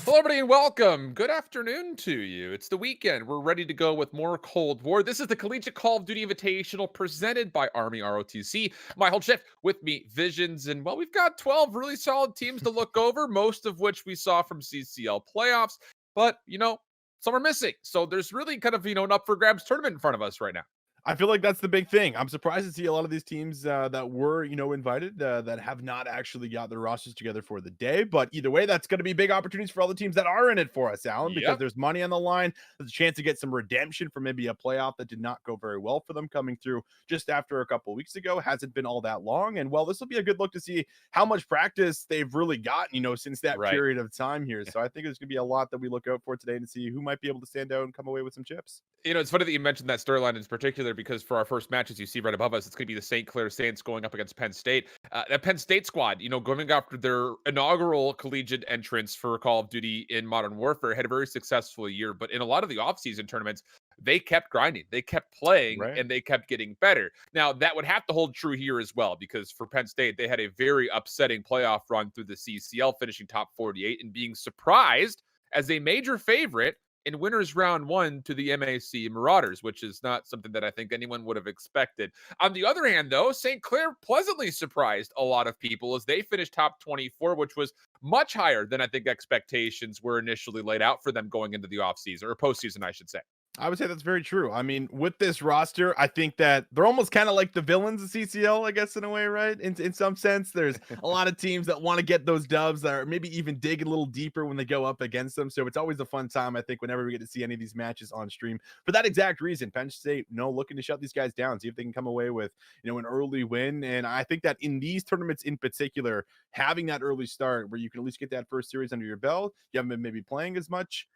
Hello, everybody, and welcome. Good afternoon to you. It's the weekend. We're ready to go with more Cold War. This is the Collegiate Call of Duty Invitational presented by Army ROTC. My whole shift with me, Visions, and well, we've got 12 really solid teams to look over, most of which we saw from CCL playoffs. But, some are missing. So there's really kind of, an up for grabs tournament in front of us right now. I feel like that's the big thing. I'm surprised to see a lot of these teams that were, invited that have not actually got their rosters together for the day. But either way, that's going to be big opportunities for all the teams that are in it for us, Alan, because Yep. there's money on the line. There's a chance to get some redemption for maybe a playoff that did not go very well for them coming through just after a couple of weeks ago. Hasn't been all that long. And well, this will be a good look to see how much practice they've really gotten, since that Right. period of time here. So I think there's going to be a lot that we look out for today to see who might be able to stand out and come away with some chips. It's funny that you mentioned that storyline in particular because for our first matches, you see right above us, it's going to be the St. Clair Saints going up against Penn State. That Penn State squad, going after their inaugural collegiate entrance for Call of Duty in Modern Warfare, had a very successful year. But in a lot of the offseason tournaments, they kept grinding, they kept playing, Right. and they kept getting better. Now, that would have to hold true here as well because for Penn State, they had a very upsetting playoff run through the CCL, finishing top 48 and being surprised as a major favorite in winners round one to the MAC Marauders, which is not something that I think anyone would have expected. On the other hand, though, St. Clair pleasantly surprised a lot of people as they finished top 24, which was much higher than I think expectations were initially laid out for them going into the offseason or postseason, I should say. I would say that's very true. I mean, with this roster, I think that they're almost kind of like the villains of CCL, I guess, in a way, right? In some sense, there's a lot of teams that want to get those dubs that are maybe even dig a little deeper when they go up against them. So it's always a fun time, I think, whenever we get to see any of these matches on stream. For that exact reason, Penn State, looking to shut these guys down, see if they can come away with, an early win. And I think that in these tournaments in particular, having that early start where you can at least get that first series under your belt, you haven't been maybe playing as much,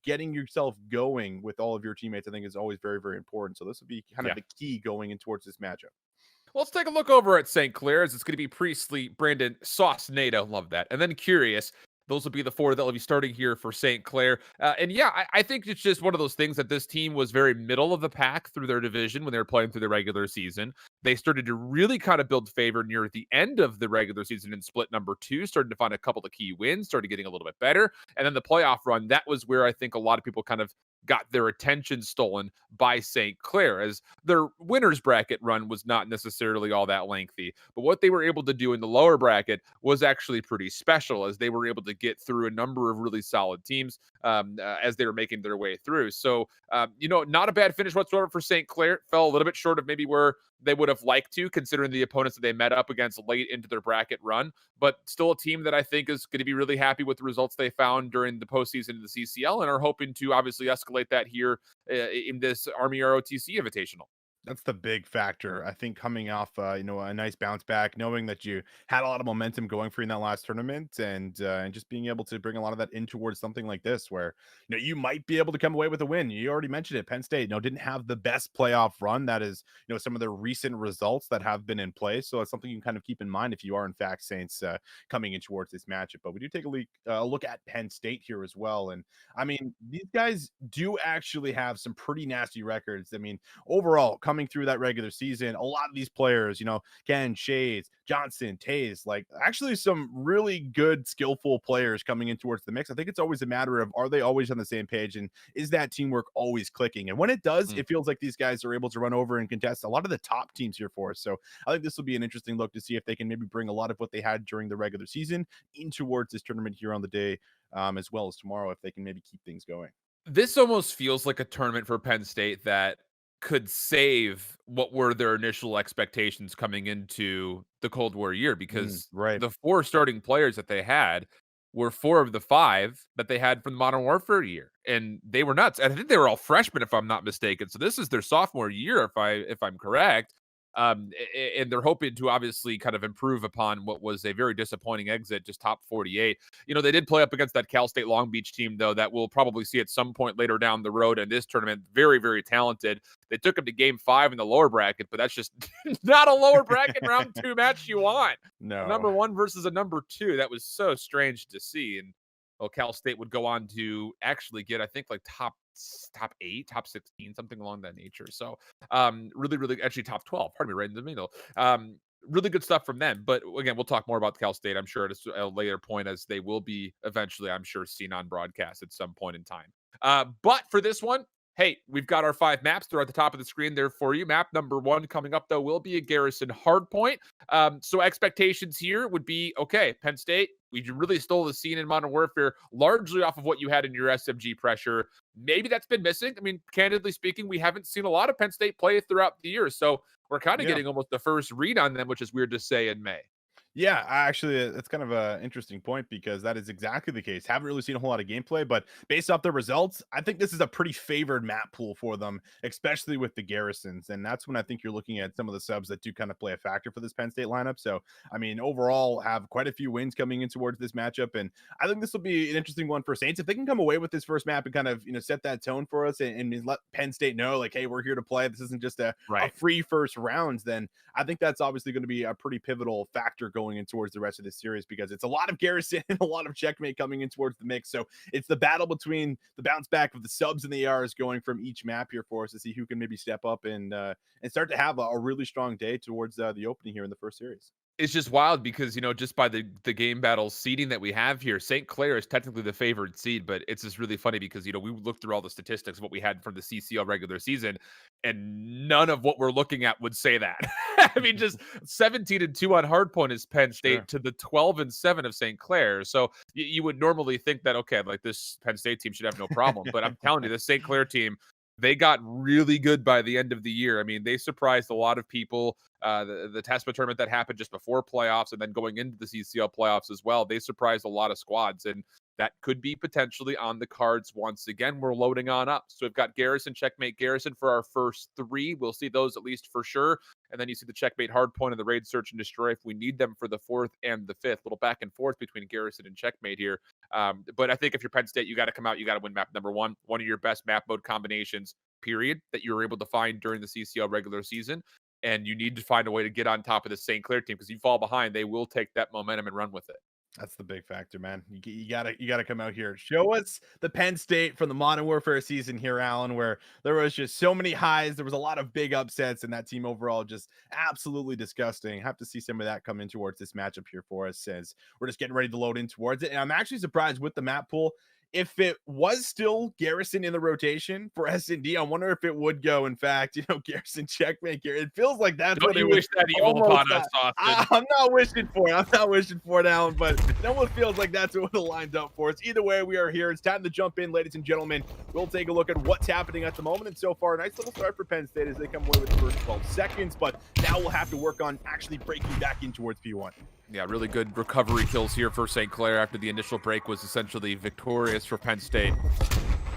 getting yourself going with all of your teammates, I think is always very, very important. So this would be kind of Yeah. the key going in towards this matchup. Well, let's take a look over at St. Clair's. It's going to be Priestley, Brandon, Sauce, NATO. Love that. And then Curious. Those will be the four that will be starting here for St. Clair. And yeah, I think it's just one of those things that this team was very middle of the pack through their division when they were playing through the regular season. They started to really kind of build favor near the end of the regular season in split number two, started to find a couple of key wins, started getting a little bit better. And then the playoff run, that was where I think a lot of people kind of got their attention stolen by St. Clair, as their winners bracket run was not necessarily all that lengthy. But what they were able to do in the lower bracket was actually pretty special, as they were able to get through a number of really solid teams as they were making their way through. So, not a bad finish whatsoever for St. Clair. Fell a little bit short of maybe where they would have liked to, considering the opponents that they met up against late into their bracket run. But still a team that I think is going to be really happy with the results they found during the postseason of the CCL and are hoping to obviously escalate that here in this Army ROTC Invitational. That's the big factor. I think coming off, a nice bounce back, knowing that you had a lot of momentum going for you in that last tournament, and just being able to bring a lot of that in towards something like this, where you might be able to come away with a win. You already mentioned it. Penn State, didn't have the best playoff run. That is, some of the recent results that have been in place. So it's something you can kind of keep in mind if you are in fact Saints coming in towards this matchup. But we do take a look at Penn State here as well, and I mean these guys do actually have some pretty nasty records. I mean, overall, coming through that regular season, a lot of these players, Ken, Shades, Johnson, Taze, like actually some really good, skillful players coming in towards the mix. I think it's always a matter of, are they always on the same page, and is that teamwork always clicking? And when it does, Mm. it feels like these guys are able to run over and contest a lot of the top teams here for us. So I think this will be an interesting look to see if they can maybe bring a lot of what they had during the regular season in towards this tournament here on the day, as well as tomorrow, if they can maybe keep things going. This almost feels like a tournament for Penn State that could save what were their initial expectations coming into the Cold War year, because Right. the four starting players that they had were four of the five that they had from the Modern Warfare year, and they were nuts. And I think they were all freshmen, if I'm not mistaken. So this is their sophomore year, if I'm correct. And they're hoping to obviously kind of improve upon what was a very disappointing exit, just top 48. They did play up against that Cal State Long Beach team, though, that we'll probably see at some point later down the road in this tournament. Very, very talented. They took them to game 5 in the lower bracket, but that's just not a lower bracket round 2 match you want. A No. number 1 versus a number 2. That was so strange to see. And well, Cal State would go on to actually get, I think, like top 8, top 16, something along that nature. So really, really, actually top 12. Pardon me, right in the middle. really good stuff from them. But again, we'll talk more about Cal State, I'm sure, at a later point, as they will be eventually, I'm sure, seen on broadcast at some point in time. But for this one, hey, we've got our 5 maps. They're at the top of the screen there for you. Map number 1 coming up, though, will be a Garrison hardpoint. So expectations here would be, okay, Penn State, we really stole the scene in Modern Warfare largely off of what you had in your SMG pressure. Maybe that's been missing. I mean, candidly speaking, we haven't seen a lot of Penn State play throughout the year. So we're kind of Yeah. getting almost the first read on them, which is weird to say in May. Yeah, actually, that's kind of an interesting point because that is exactly the case. Haven't really seen a whole lot of gameplay, but based off the results, I think this is a pretty favored map pool for them, especially with the Garrisons. And that's when I think you're looking at some of the subs that do kind of play a factor for this Penn State lineup. So, I mean, overall, have quite a few wins coming in towards this matchup. And I think this will be an interesting one for Saints. If they can come away with this first map and kind of, set that tone for us and let Penn State know, like, hey, we're here to play. This isn't just a free first round, then I think that's obviously going to be a pretty pivotal factor going in towards the rest of this series because it's a lot of Garrison and a lot of checkmate coming in towards the mix. So it's the battle between the bounce back of the subs and the ARs going from each map here for us to see who can maybe step up and start to have a really strong day towards the opening here in the first series. It's just wild because, just by the game battle seeding that we have here, St. Clair is technically the favored seed, but it's just really funny because, we looked through all the statistics of what we had from the CCL regular season, and none of what we're looking at would say that. I mean, just 17-2 on hardpoint is Penn State Sure. to the 12-7 of St. Clair. So you would normally think that, okay, like this Penn State team should have no problem. But I'm telling you, the St. Clair team, they got really good by the end of the year. I mean, they surprised a lot of people. The TESPA tournament that happened just before playoffs and then going into the CCL playoffs as well, they surprised a lot of squads, and that could be potentially on the cards once again. We're loading on up. So we've got Garrison, checkmate Garrison for our first 3. We'll see those at least for sure. And then you see the checkmate hardpoint and the raid search and destroy if we need them for the 4th and the 5th. Little back and forth between Garrison and checkmate here. But I think if you're Penn State, you got to come out, you got to win map number 1, one of your best map mode combinations, period, that you were able to find during the CCL regular season. And you need to find a way to get on top of the St. Clair team because you fall behind, they will take that momentum and run with it. That's the big factor, man. You gotta come out here. Show us the Penn State from the Modern Warfare season here, Alan, where there was just so many highs. There was a lot of big upsets, and that team overall just absolutely disgusting. Have to see some of that come in towards this matchup here for us as we're just getting ready to load in towards it. And I'm actually surprised with the map pool. If it was still Garrison in the rotation for S&D, I wonder if it would go, in fact, Garrison checkmate. It feels like that's Don't what you it wish that evil upon us, Austin? I'm not wishing for it. I'm not wishing for it, Alan, but it almost feels like that's what it lined up for us. Either way, we are here. It's time to jump in, ladies and gentlemen. We'll take a look at what's happening at the moment. And so far, a nice little start for Penn State as they come away with the first 12 seconds. But now we'll have to work on actually breaking back in towards P1. Yeah, really good recovery kills here for St. Clair after the initial break was essentially victorious for Penn State.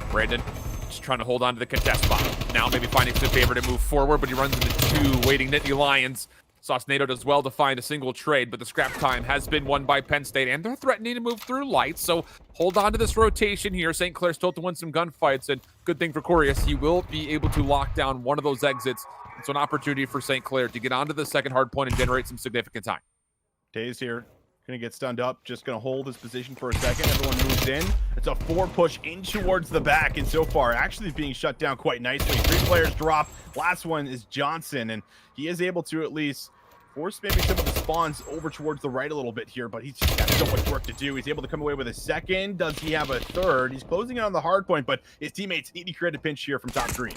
Brandon just trying to hold on to the contest spot. Now maybe finding some favor to move forward, but he runs into 2 waiting Nittany Lions. Sauce-Nato does well to find a single trade, but the scrap time has been won by Penn State, and they're threatening to move through lights, so hold on to this rotation here. St. Clair still to win some gunfights, and good thing for Corius, he will be able to lock down one of those exits. It's an opportunity for St. Clair to get onto the second hard point and generate some significant time. Days here. Gonna get stunned up. Just gonna hold his position for a second. Everyone moves in. It's a 4 push in towards the back, and so far actually being shut down quite nicely. 3 players drop. Last one is Johnson, and he is able to at least force maybe some of the spawns over towards the right a little bit here, but he's just got so much work to do. He's able to come away with a second. Does he have a third? He's closing in on the hard point, but his teammates need to create a pinch here from top green.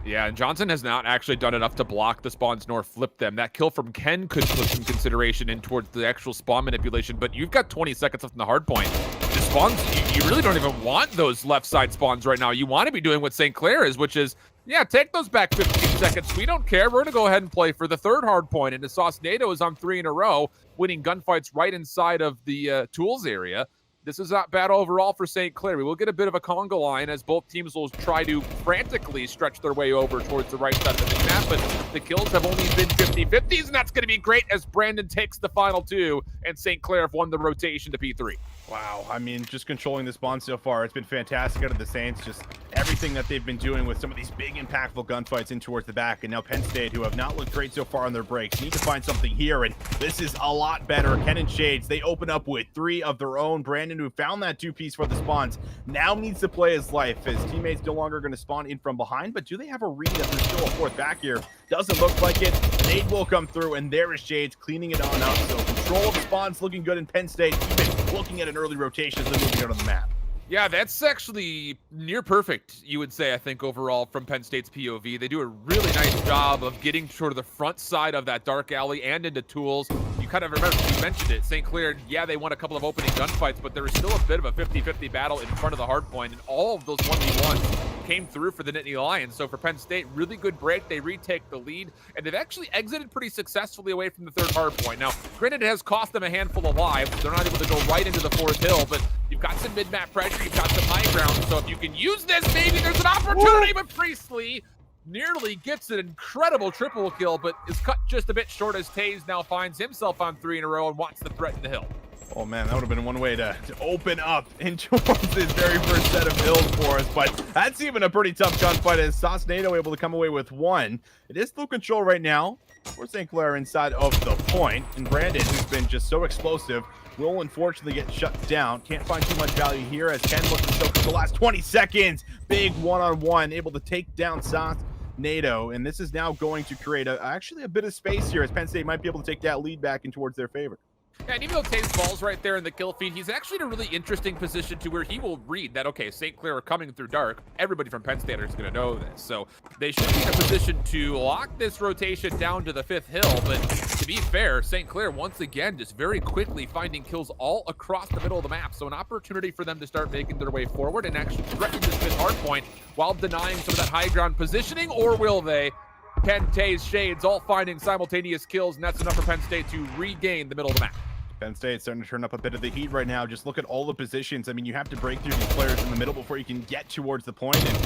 Yeah, and Johnson has not actually done enough to block the spawns nor flip them. That kill from Ken could put some consideration in towards the actual spawn manipulation, but you've got 20 seconds left in the hard point. The spawns, you really don't even want those left side spawns right now. You want to be doing what St. Clair is, which is, yeah, take those back 15 seconds. We don't care. We're going to go ahead and play for the 3rd hard point, and Sauce-Nato is on 3 in a row, winning gunfights right inside of the tools area. This is not bad overall for St. Clair. We will get a bit of a conga line as both teams will try to frantically stretch their way over towards the right side of the map, but the kills have only been 50-50s, and that's going to be great as Brandon takes the final 2, and St. Clair have won the rotation to P3. Wow, I mean, just controlling the spawn so far, it's been fantastic out of the Saints. Just everything that they've been doing with some of these big, impactful gunfights in towards the back. And now Penn State, who have not looked great so far on their breaks, need to find something here. And this is a lot better. Ken and Shades, they open up with 3 of their own. Brandon, who found that 2-piece for the spawns, now needs to play his life. His teammates no longer going to spawn in from behind, but do they have a read that there's still a 4th back here? Doesn't look like it. An 8 will come through, and there is Shades cleaning it on up. So control of the spawns looking good in Penn State, even looking at an early rotation as they're moving out on the map. Yeah, that's actually near perfect, you would say, I think, overall, from Penn State's POV. They do a really nice job of getting sort of the front side of that dark alley and into tools. You kind of remember, you mentioned it, St. Clair, yeah, they won a couple of opening gunfights, but there was still a bit of a 50-50 battle in front of the hard point, and all of those 1v1s came through for the Nittany Lions. So for Penn State, really good break. They retake the lead, and they've actually exited pretty successfully away from the 3rd hard point. Now, granted, it has cost them a handful of lives. They're not able to go right into the 4th hill, but you've got some mid-map pressure, you've got some high ground, so if you can use this, maybe there's an opportunity. But Priestley nearly gets an incredible triple kill, but is cut just a bit short as Taze now finds himself on 3 in a row and wants to threaten the hill. Oh man, that would have been one way to open up into his very first set of hills for us, but that's even a pretty tough gunfight as Sauce-Nato able to come away with 1. It is still control right now for St. Clair inside of the point, and Brandon, who's been just so explosive, will unfortunately get shut down. Can't find too much value here as Ken looks to soak up the last 20 seconds. Big one-on-one, able to take down Sauce-Nato, and this is now going to create actually a bit of space here as Penn State might be able to take that lead back in towards their favor. Yeah, and even though Taze falls right there in the kill feed, he's actually in a really interesting position to where he will read that, okay, St. Clair are coming through dark. Everybody from Penn State is going to know this. So they should be in a position to lock this rotation down to the 5th hill. But to be fair, St. Clair, once again, just very quickly finding kills all across the middle of the map. So an opportunity for them to start making their way forward and actually threaten this 5th hard point while denying some of that high ground positioning, or will they? Ken, Taze, Shades all finding simultaneous kills, and that's enough for Penn State to regain the middle of the map. Penn State starting to turn up a bit of the heat right now. Just look at all the positions. I mean, you have to break through these players in the middle before you can get towards the point, and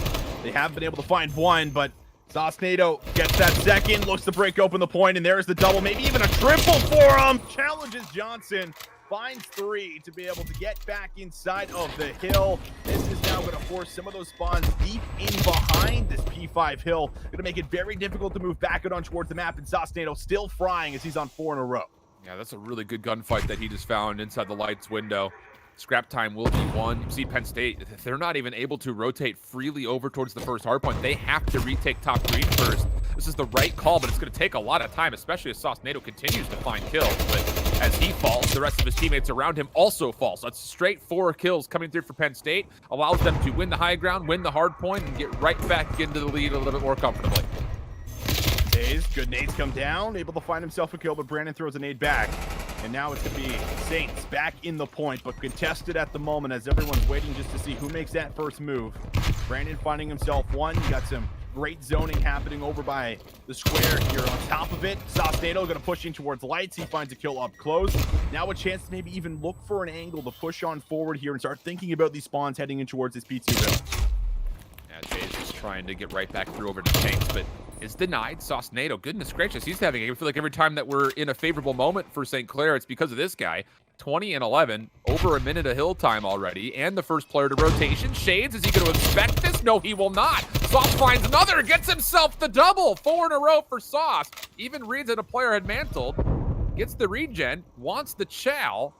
they have been able to find 1, but Sauce-Nato gets that 2nd, looks to break open the point, and there's the double, maybe even a triple for him. Challenges Johnson, finds 3 to be able to get back inside of the hill. This is now going to force some of those spawns deep in behind this P5 hill. Going to make it very difficult to move back out on towards the map, and Sauce-Nato still frying as he's on 4 in a row. Yeah, that's a really good gunfight that he just found inside the lights window. Scrap time will be won. You see Penn State, they're not even able to rotate freely over towards the 1st hard point. They have to retake top green first. This is the right call, but it's going to take a lot of time, especially as Sauce-Nato continues to find kills. But as he falls, the rest of his teammates around him also fall. So that's straight 4 kills coming through for Penn State. Allows them to win the high ground, win the hard point, and get right back into the lead a little bit more comfortably. Good nades come down, able to find himself a kill, but Brandon throws a nade back. And now it's going to be Saints back in the point, but contested at the moment as everyone's waiting just to see who makes that first move. Brandon finding himself 1. You got some great zoning happening over by the square here on top of it. Sauce-Nato going to push in towards lights. He finds a kill up close. Now a chance to maybe even look for an angle to push on forward here and start thinking about these spawns heading in towards this PT build. Yeah, Jay's just trying to get right back through over to tanks, but is denied. Sauce-Nato, goodness gracious, he's having, I feel like every time that we're in a favorable moment for St. Clair, it's because of this guy. 20 and 11, over a minute of hill time already, and the first player to rotation. Shades, is he going to expect this? No, he will not. Sauce finds another, gets himself the double. 4 in a row for Sauce. Even reads that a player had mantled. Gets the regen, wants the chow.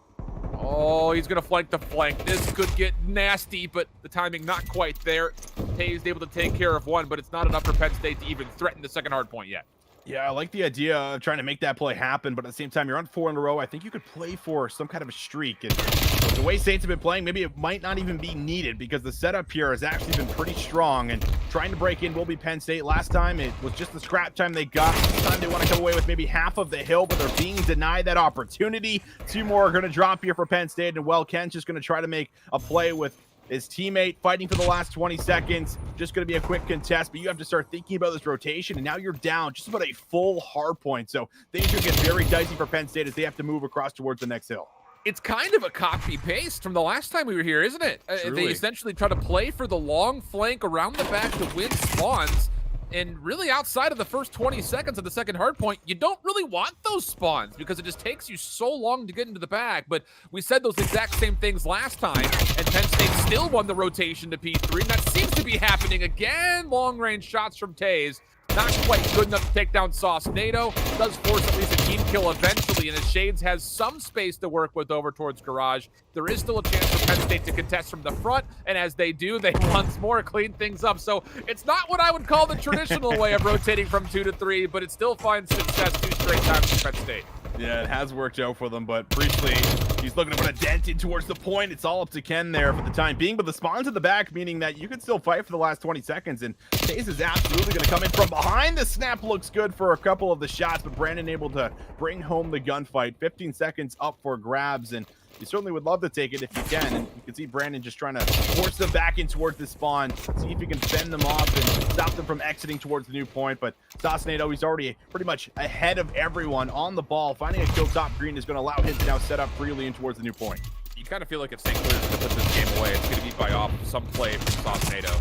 Oh, he's going to flank the flank. This could get nasty, but the timing not quite there. Taze able to take care of 1, but it's not enough for Penn State to even threaten the 2nd hard point yet. Yeah, I like the idea of trying to make that play happen, but at the same time, you're on 4 in a row. I think you could play for some kind of a streak. And the way Saints have been playing, maybe it might not even be needed because the setup here has actually been pretty strong. And trying to break in will be Penn State. Last time, it was just the scrap time they got. This time, they want to come away with maybe half of the hill, but they're being denied that opportunity. 2 more are going to drop here for Penn State, and well, Ken's just going to try to make a play with his teammate fighting for the last 20 seconds. Just going to be a quick contest, but you have to start thinking about this rotation, and now you're down just about a full hard point. So things are get very dicey for Penn State as they have to move across towards the next hill. It's kind of a copy-paste from the last time we were here, isn't it? They essentially try to play for the long flank around the back to win spawns. And really, outside of the first 20 seconds of the second hard point, you don't really want those spawns because it just takes you so long to get into the bag. But we said those exact same things last time, and Penn State still won the rotation to P3. And that seems to be happening again. Long-range shots from Taze. Not quite good enough to take down Sauce NATO. Does force at least a team kill eventually, and as Shades has some space to work with over towards Garage, there is still a chance for Penn State to contest from the front, and as they do, they once more clean things up. So it's not what I would call the traditional way of rotating from 2 to 3, but it still finds success 2 straight times for Penn State. Yeah, it has worked out for them, but Priestley, he's looking to put a dent in towards the point. It's all up to Ken there for the time being, but the spawn's at the back, meaning that you could still fight for the last 20 seconds, and Chase is absolutely going to come in from behind. The snap looks good for a couple of the shots, but Brandon able to bring home the gunfight. 15 seconds up for grabs, and you certainly would love to take it if you can. And you can see Brandon just trying to force them back in towards the spawn, see if he can fend them off and stop them from exiting towards the new point. But Sauce NATO, he's already pretty much ahead of everyone on the ball. Finding a kill top green is going to allow him to now set up freely in towards the new point. You kind of feel like if St. Clair's going to put this game away, it's going to be by off some play from Sauce NATO.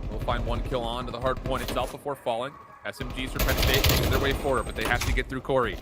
We'll find one kill on to the hard point itself before falling. SMGs for Penn State making their way forward, but they have to get through Corey.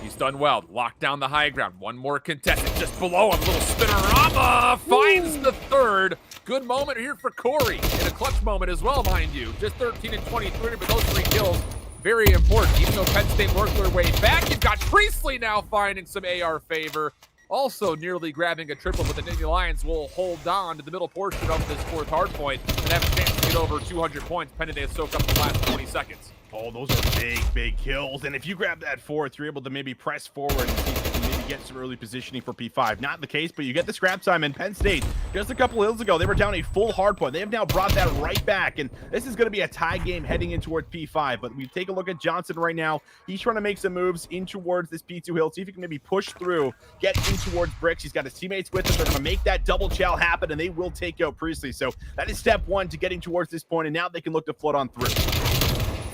He's done well. Locked down the high ground. One more contestant just below him. Little spinnerama finds the third. Good moment here for Corey. In a clutch moment as well, mind you. Just 13 and 23, but those 3 kills, very important. Even though Penn State worked their way back, you've got Priestley now finding some AR favor. Also nearly grabbing a triple, but the Nittany Lions will hold on to the middle portion of this 4th hard point and have a chance to get over 200 points, pending they soak up the last 20 seconds. Oh, those are big kills. And if you grab that 4th, you're able to maybe press forward and see if you can maybe get some early positioning for P5. Not the case, but you get the scrap time. And Penn State, just a couple of hills ago, they were down a full hard point. They have now brought that right back. And this is going to be a tie game heading in towards P5. But we take a look at Johnson right now. He's trying to make some moves in towards this P2 hill. See if he can maybe push through, get in towards Bricks. He's got his teammates with him. They're going to make that double chow happen, and they will take out Priestley. So that is step 1 to getting towards this point. And now they can look to float on through.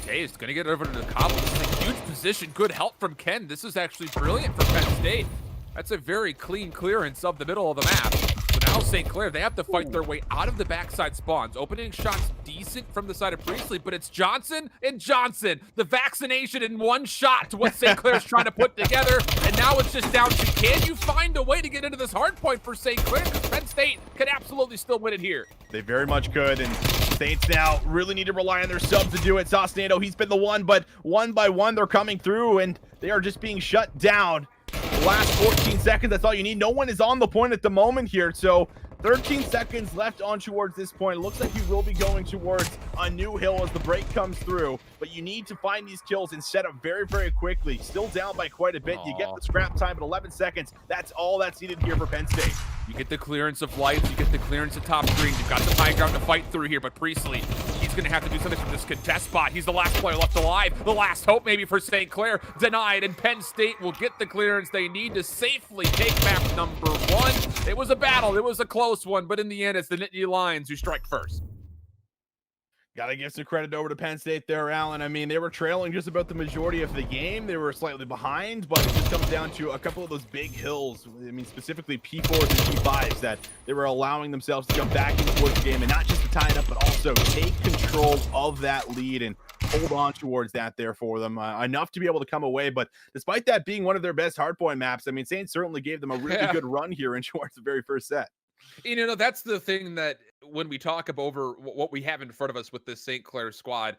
Taze going to get over to the cobble. This is a huge position. Good help from Ken. This is actually brilliant for Penn State. That's a very clean clearance of the middle of the map. So now St. Clair, they have to fight their way out of the backside spawns. Opening shots decent from the side of Priestley, but it's Johnson and Johnson. The vaccination in one shot to what St. Clair's trying to put together. And now it's just down to, can you find a way to get into this hard point for St. Clair? Because Penn State could absolutely still win it here. They very much could, and Saints now really need to rely on their subs to do it. Sauce NATO, he's been the one, but one by one they're coming through, and they are just being shut down. The last 14 seconds, that's all you need. No one is on the point at the moment here, so 13 seconds left on towards this point. It looks like you will be going towards a new hill as the break comes through, but you need to find these kills and set up very quickly. Still down by quite a bit. You get the scrap time at 11 seconds. That's all that's needed here for Penn State. You get the clearance of lights, you get the clearance of top screen. You've got the high ground to fight through here, but Priestley, he's going to have to do something from this contest spot. He's the last player left alive. The last hope maybe for St. Clair. Denied, and Penn State will get the clearance they need to safely take map number 1. It was a battle. It was a close one, but in the end, it's the Nittany Lions who strike first. Got to give some credit over to Penn State there, Alan. I mean, they were trailing just about the majority of the game. They were slightly behind, but it just comes down to a couple of those big hills. I mean, specifically P4s and P5s that they were allowing themselves to come back into the game and not just to tie it up, but also take control of that lead and hold on towards that there for them. Enough to be able to come away, but despite that being one of their best hardpoint maps, I mean, Saints certainly gave them a really good run here in towards the very first set. You know, that's the thing that when we talk about over what we have in front of us with this St. Clair squad,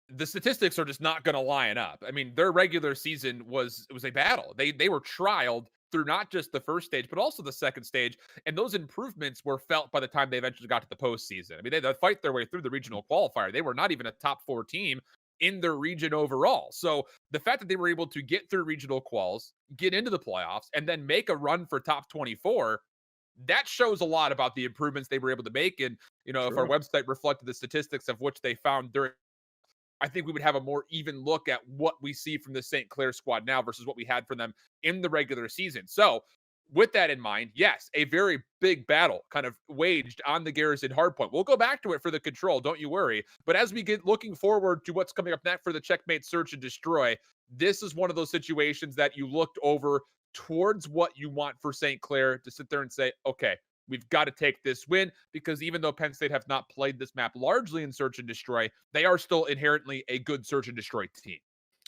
the statistics are just not going to line up. I mean, their regular season was a battle. They were trialed through not just the first stage, but also the second stage. And those improvements were felt by the time they eventually got to the postseason. I mean, they fight their way through the regional qualifier. They were not even a top 4 team in their region overall. So the fact that they were able to get through regional quals, get into the playoffs, and then make a run for top 24, that shows a lot about the improvements they were able to make. And, you know, if our website reflected the statistics of which they found during, I think we would have a more even look at what we see from the St. Clair squad now versus what we had from them in the regular season. So with that in mind, yes, a very big battle kind of waged on the Garrison hardpoint. We'll go back to it for the control, don't you worry. But as we get looking forward to what's coming up next for the Checkmate Search and Destroy, this is one of those situations that you looked over towards what you want for St. Clair to sit there and say, okay, we've got to take this win because even though Penn State have not played this map largely in search and destroy, they are still inherently a good search and destroy team.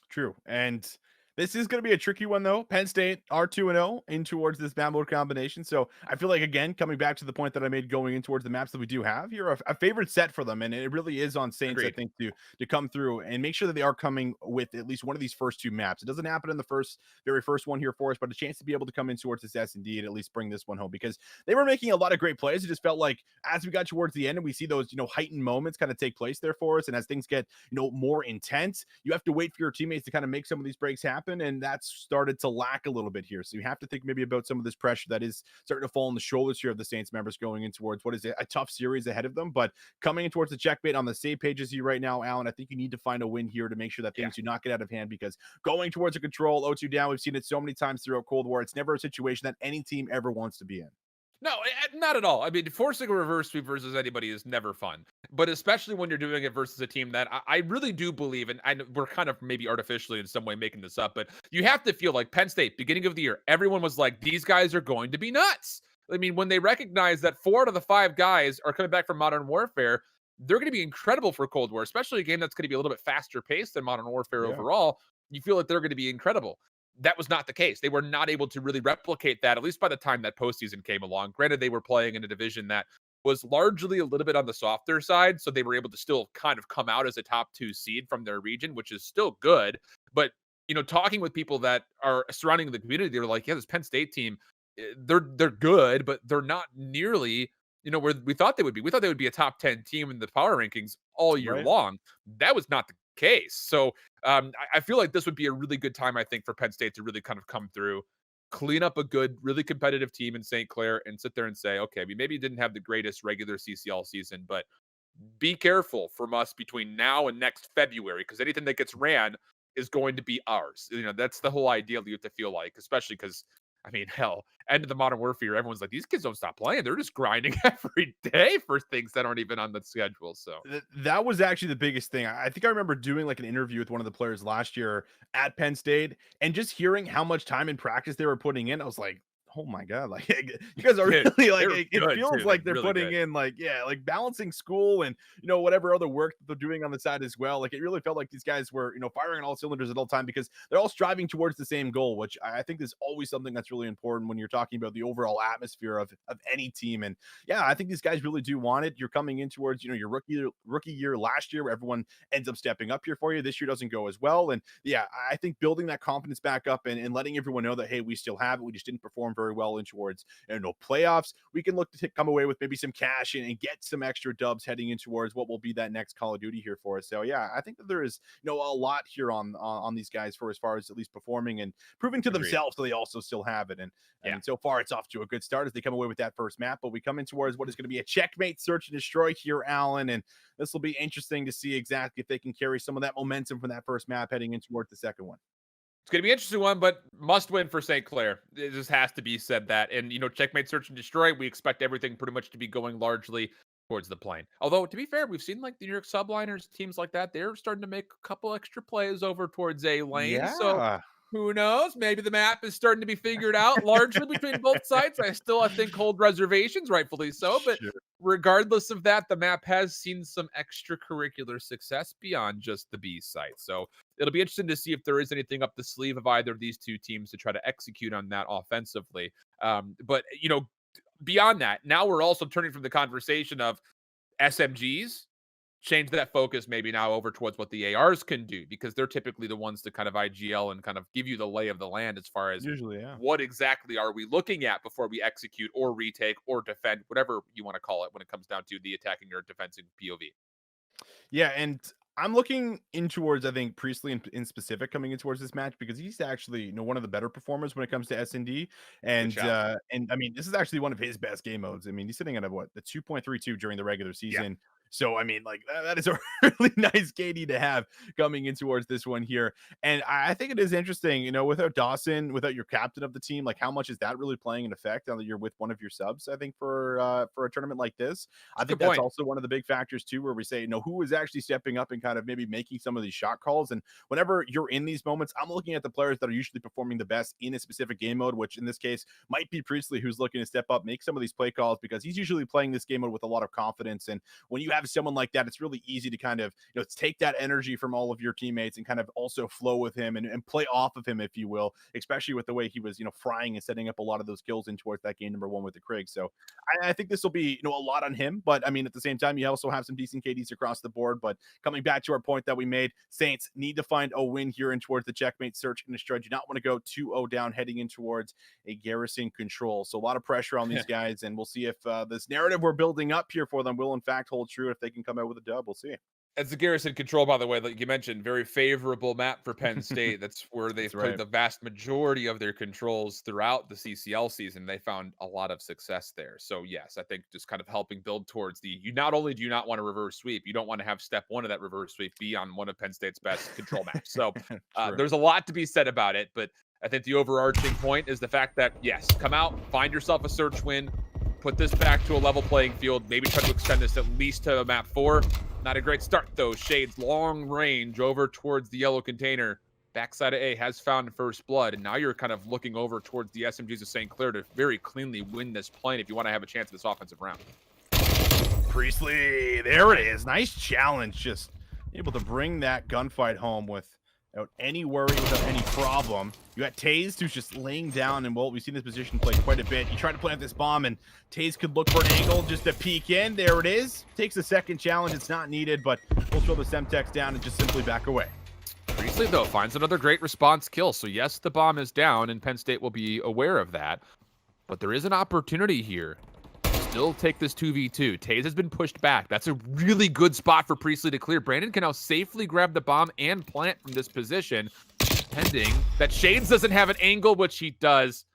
True. And this is going to be a tricky one, though. Penn State are 2-0 in towards this map mode combination. So I feel like, again, coming back to the point that I made going in towards the maps that we do have here, a favorite set for them. And it really is on Saints, I Agreed. think, to come through and make sure that they are coming with at least one of these first two maps. It doesn't happen in the very first one here for us, but a chance to be able to come in towards this S&D and at least bring this one home because they were making a lot of great plays. It just felt like as we got towards the end and we see those, heightened moments kind of take place there for us. And as things get, more intense, you have to wait for your teammates to kind of make some of these breaks happen. And that's started to lack a little bit here. So you have to think maybe about some of this pressure that is starting to fall on the shoulders here of the Saints members going in towards what is a tough series ahead of them. But coming in towards the checkmate on the same page as you right now, Alan, I think you need to find a win here to make sure that Yeah. things do not get out of hand because going towards a control, 0-2 down, we've seen it so many times throughout Cold War. It's never a situation that any team ever wants to be in. No, not at all. I mean, forcing a reverse sweep versus anybody is never fun, but especially when you're doing it versus a team that I really do believe, and we're kind of maybe artificially in some way making this up, but you have to feel like Penn State, beginning of the year, everyone was like, these guys are going to be nuts. I mean, when they recognize that 4 out of the 5 guys are coming back from Modern Warfare, they're going to be incredible for Cold War, especially a game that's going to be a little bit faster paced than Modern Warfare Yeah. overall. You feel like they're going to be incredible. That was not the case. They were not able to really replicate that, at least by the time that postseason came along. Granted, they were playing in a division that was largely a little bit on the softer side, so they were able to still kind of come out as a top 2 seed from their region, which is still good. But talking with people that are surrounding the community, they're like, "Yeah, this Penn State team, they're good, but they're not nearly where we thought they would be. We thought they would be a top 10 team in the power rankings all year Right. long. That was not the case. So I feel like this would be a really good time, I think, for Penn State to really kind of come through, clean up a good, really competitive team in St. Clair, and sit there and say, okay, we maybe didn't have the greatest regular CCL season, but be careful from us between now and next February because anything that gets ran is going to be ours. That's the whole ideal you have to feel like, especially because, I mean, hell, end of the Modern Warfare, everyone's like, these kids don't stop playing. They're just grinding every day for things that aren't even on the schedule. So, That was actually the biggest thing. I think I remember doing like an interview with one of the players last year at Penn State and just hearing how much time and practice they were putting in. I was like, oh my God, like you guys are dude, really like they're it good feels too. They're like they're really putting good. in like, yeah, like balancing school and whatever other work that they're doing on the side as well. Like it really felt like these guys were, firing on all cylinders at all time because they're all striving towards the same goal, which I think is always something that's really important when you're talking about the overall atmosphere of any team. And yeah, I think these guys really do want it. You're coming in towards, your rookie year last year where everyone ends up stepping up here for you. This year doesn't go as well. And yeah, I think building that confidence back up and letting everyone know that, hey, we still have it. We just didn't perform very well in towards playoffs. We can look to come away with maybe some cash and get some extra dubs heading in towards what will be that next Call of Duty here for us. So yeah, I think that there is a lot here on these guys for as far as at least performing and proving to Agreed. themselves that they also still have it. And I Yeah. mean, so far it's off to a good start as they come away with that first map. But we come in towards what is going to be a checkmate search and destroy here, Alan. And this will be interesting to see exactly if they can carry some of that momentum from that first map heading in towards the second one. It's going to be an interesting one, but must win for St. Clair. It just has to be said that. And, checkmate, search, and destroy. We expect everything pretty much to be going largely towards the plane. Although, to be fair, we've seen like the New York Subliners, teams like that, they're starting to make a couple extra plays over towards A lane. So Yeah. who knows? Maybe the map is starting to be figured out largely between both sides. I think, hold reservations, rightfully so. But Sure. regardless of that, the map has seen some extracurricular success beyond just the B site. So it'll be interesting to see if there is anything up the sleeve of either of these two teams to try to execute on that offensively. But beyond that, now we're also turning from the conversation of SMGs, change that focus maybe now over towards what the ARs can do because they're typically the ones to kind of IGL and kind of give you the lay of the land as far as Usually, yeah. what exactly are we looking at before we execute or retake or defend, whatever you want to call it when it comes down to the attacking or defensive POV. Yeah, and I'm looking in towards I think Priestley in specific coming in towards this match because he's actually one of the better performers when it comes to S&D Good shout. and I mean this is actually one of his best game modes. I mean he's sitting at a what the 2.32 during the regular Yeah. season. So, I mean, like, that is a really nice KD to have coming in towards this one here. And I think it is interesting, without Dawson, without your captain of the team, like, how much is that really playing an effect now that you're with one of your subs, I think, for a tournament like this? I That's a good think that's point. also one of the big factors, too, where we say, who is actually stepping up and kind of maybe making some of these shot calls. And whenever you're in these moments, I'm looking at the players that are usually performing the best in a specific game mode, which in this case might be Priestley, who's looking to step up, make some of these play calls because he's usually playing this game mode with a lot of confidence. And when you have someone like that, it's really easy to kind of, take that energy from all of your teammates and kind of also flow with him and play off of him, if you will, especially with the way he was, frying and setting up a lot of those kills in towards that game number one with the Krieg. So I think this will be, a lot on him. But I mean, at the same time, you also have some decent KDs across the board. But coming back to our point that we made, Saints need to find a win here in towards the checkmate search and destroy. Do not want to go 2-0 down heading in towards a Garrison control. So a lot of pressure on these guys. And we'll see if this narrative we're building up here for them will in fact hold true. If they can come out with a dub, we'll see. As the Garrison control, by the way, like you mentioned, very favorable map for Penn State. That's where they've That's played right. the vast majority of their controls throughout the CCL season. They found a lot of success there. So yes, I think just kind of helping build towards you not only do you not want to reverse sweep, you don't want to have step one of that reverse sweep be on one of Penn State's best control maps. So True. there's a lot to be said about it, but I think the overarching point is the fact that yes, come out, find yourself a search win, put this back to a level playing field, maybe try to extend this at least to map 4. Not a great start, though. Shades long range over towards the yellow container. Backside of A has found first blood, and now you're kind of looking over towards the SMGs of St. Clair to very cleanly win this plane if you want to have a chance at this offensive round. Priestley, there it is. Nice challenge. Just able to bring that gunfight home without any worry, without any problem. You got Taze, who's just laying down, and we've seen this position play quite a bit. You try to plant this bomb, and Taze could look for an angle just to peek in. There it is. Takes a second challenge. It's not needed, but we'll throw the Semtex down and just simply back away. Priestley, though, finds another great response kill. So, yes, the bomb is down, and Penn State will be aware of that. But there is an opportunity here. Still take this 2v2. Taze has been pushed back. That's a really good spot for Priestley to clear. Brandon can now safely grab the bomb and plant from this position, pending that Shades doesn't have an angle, which he does.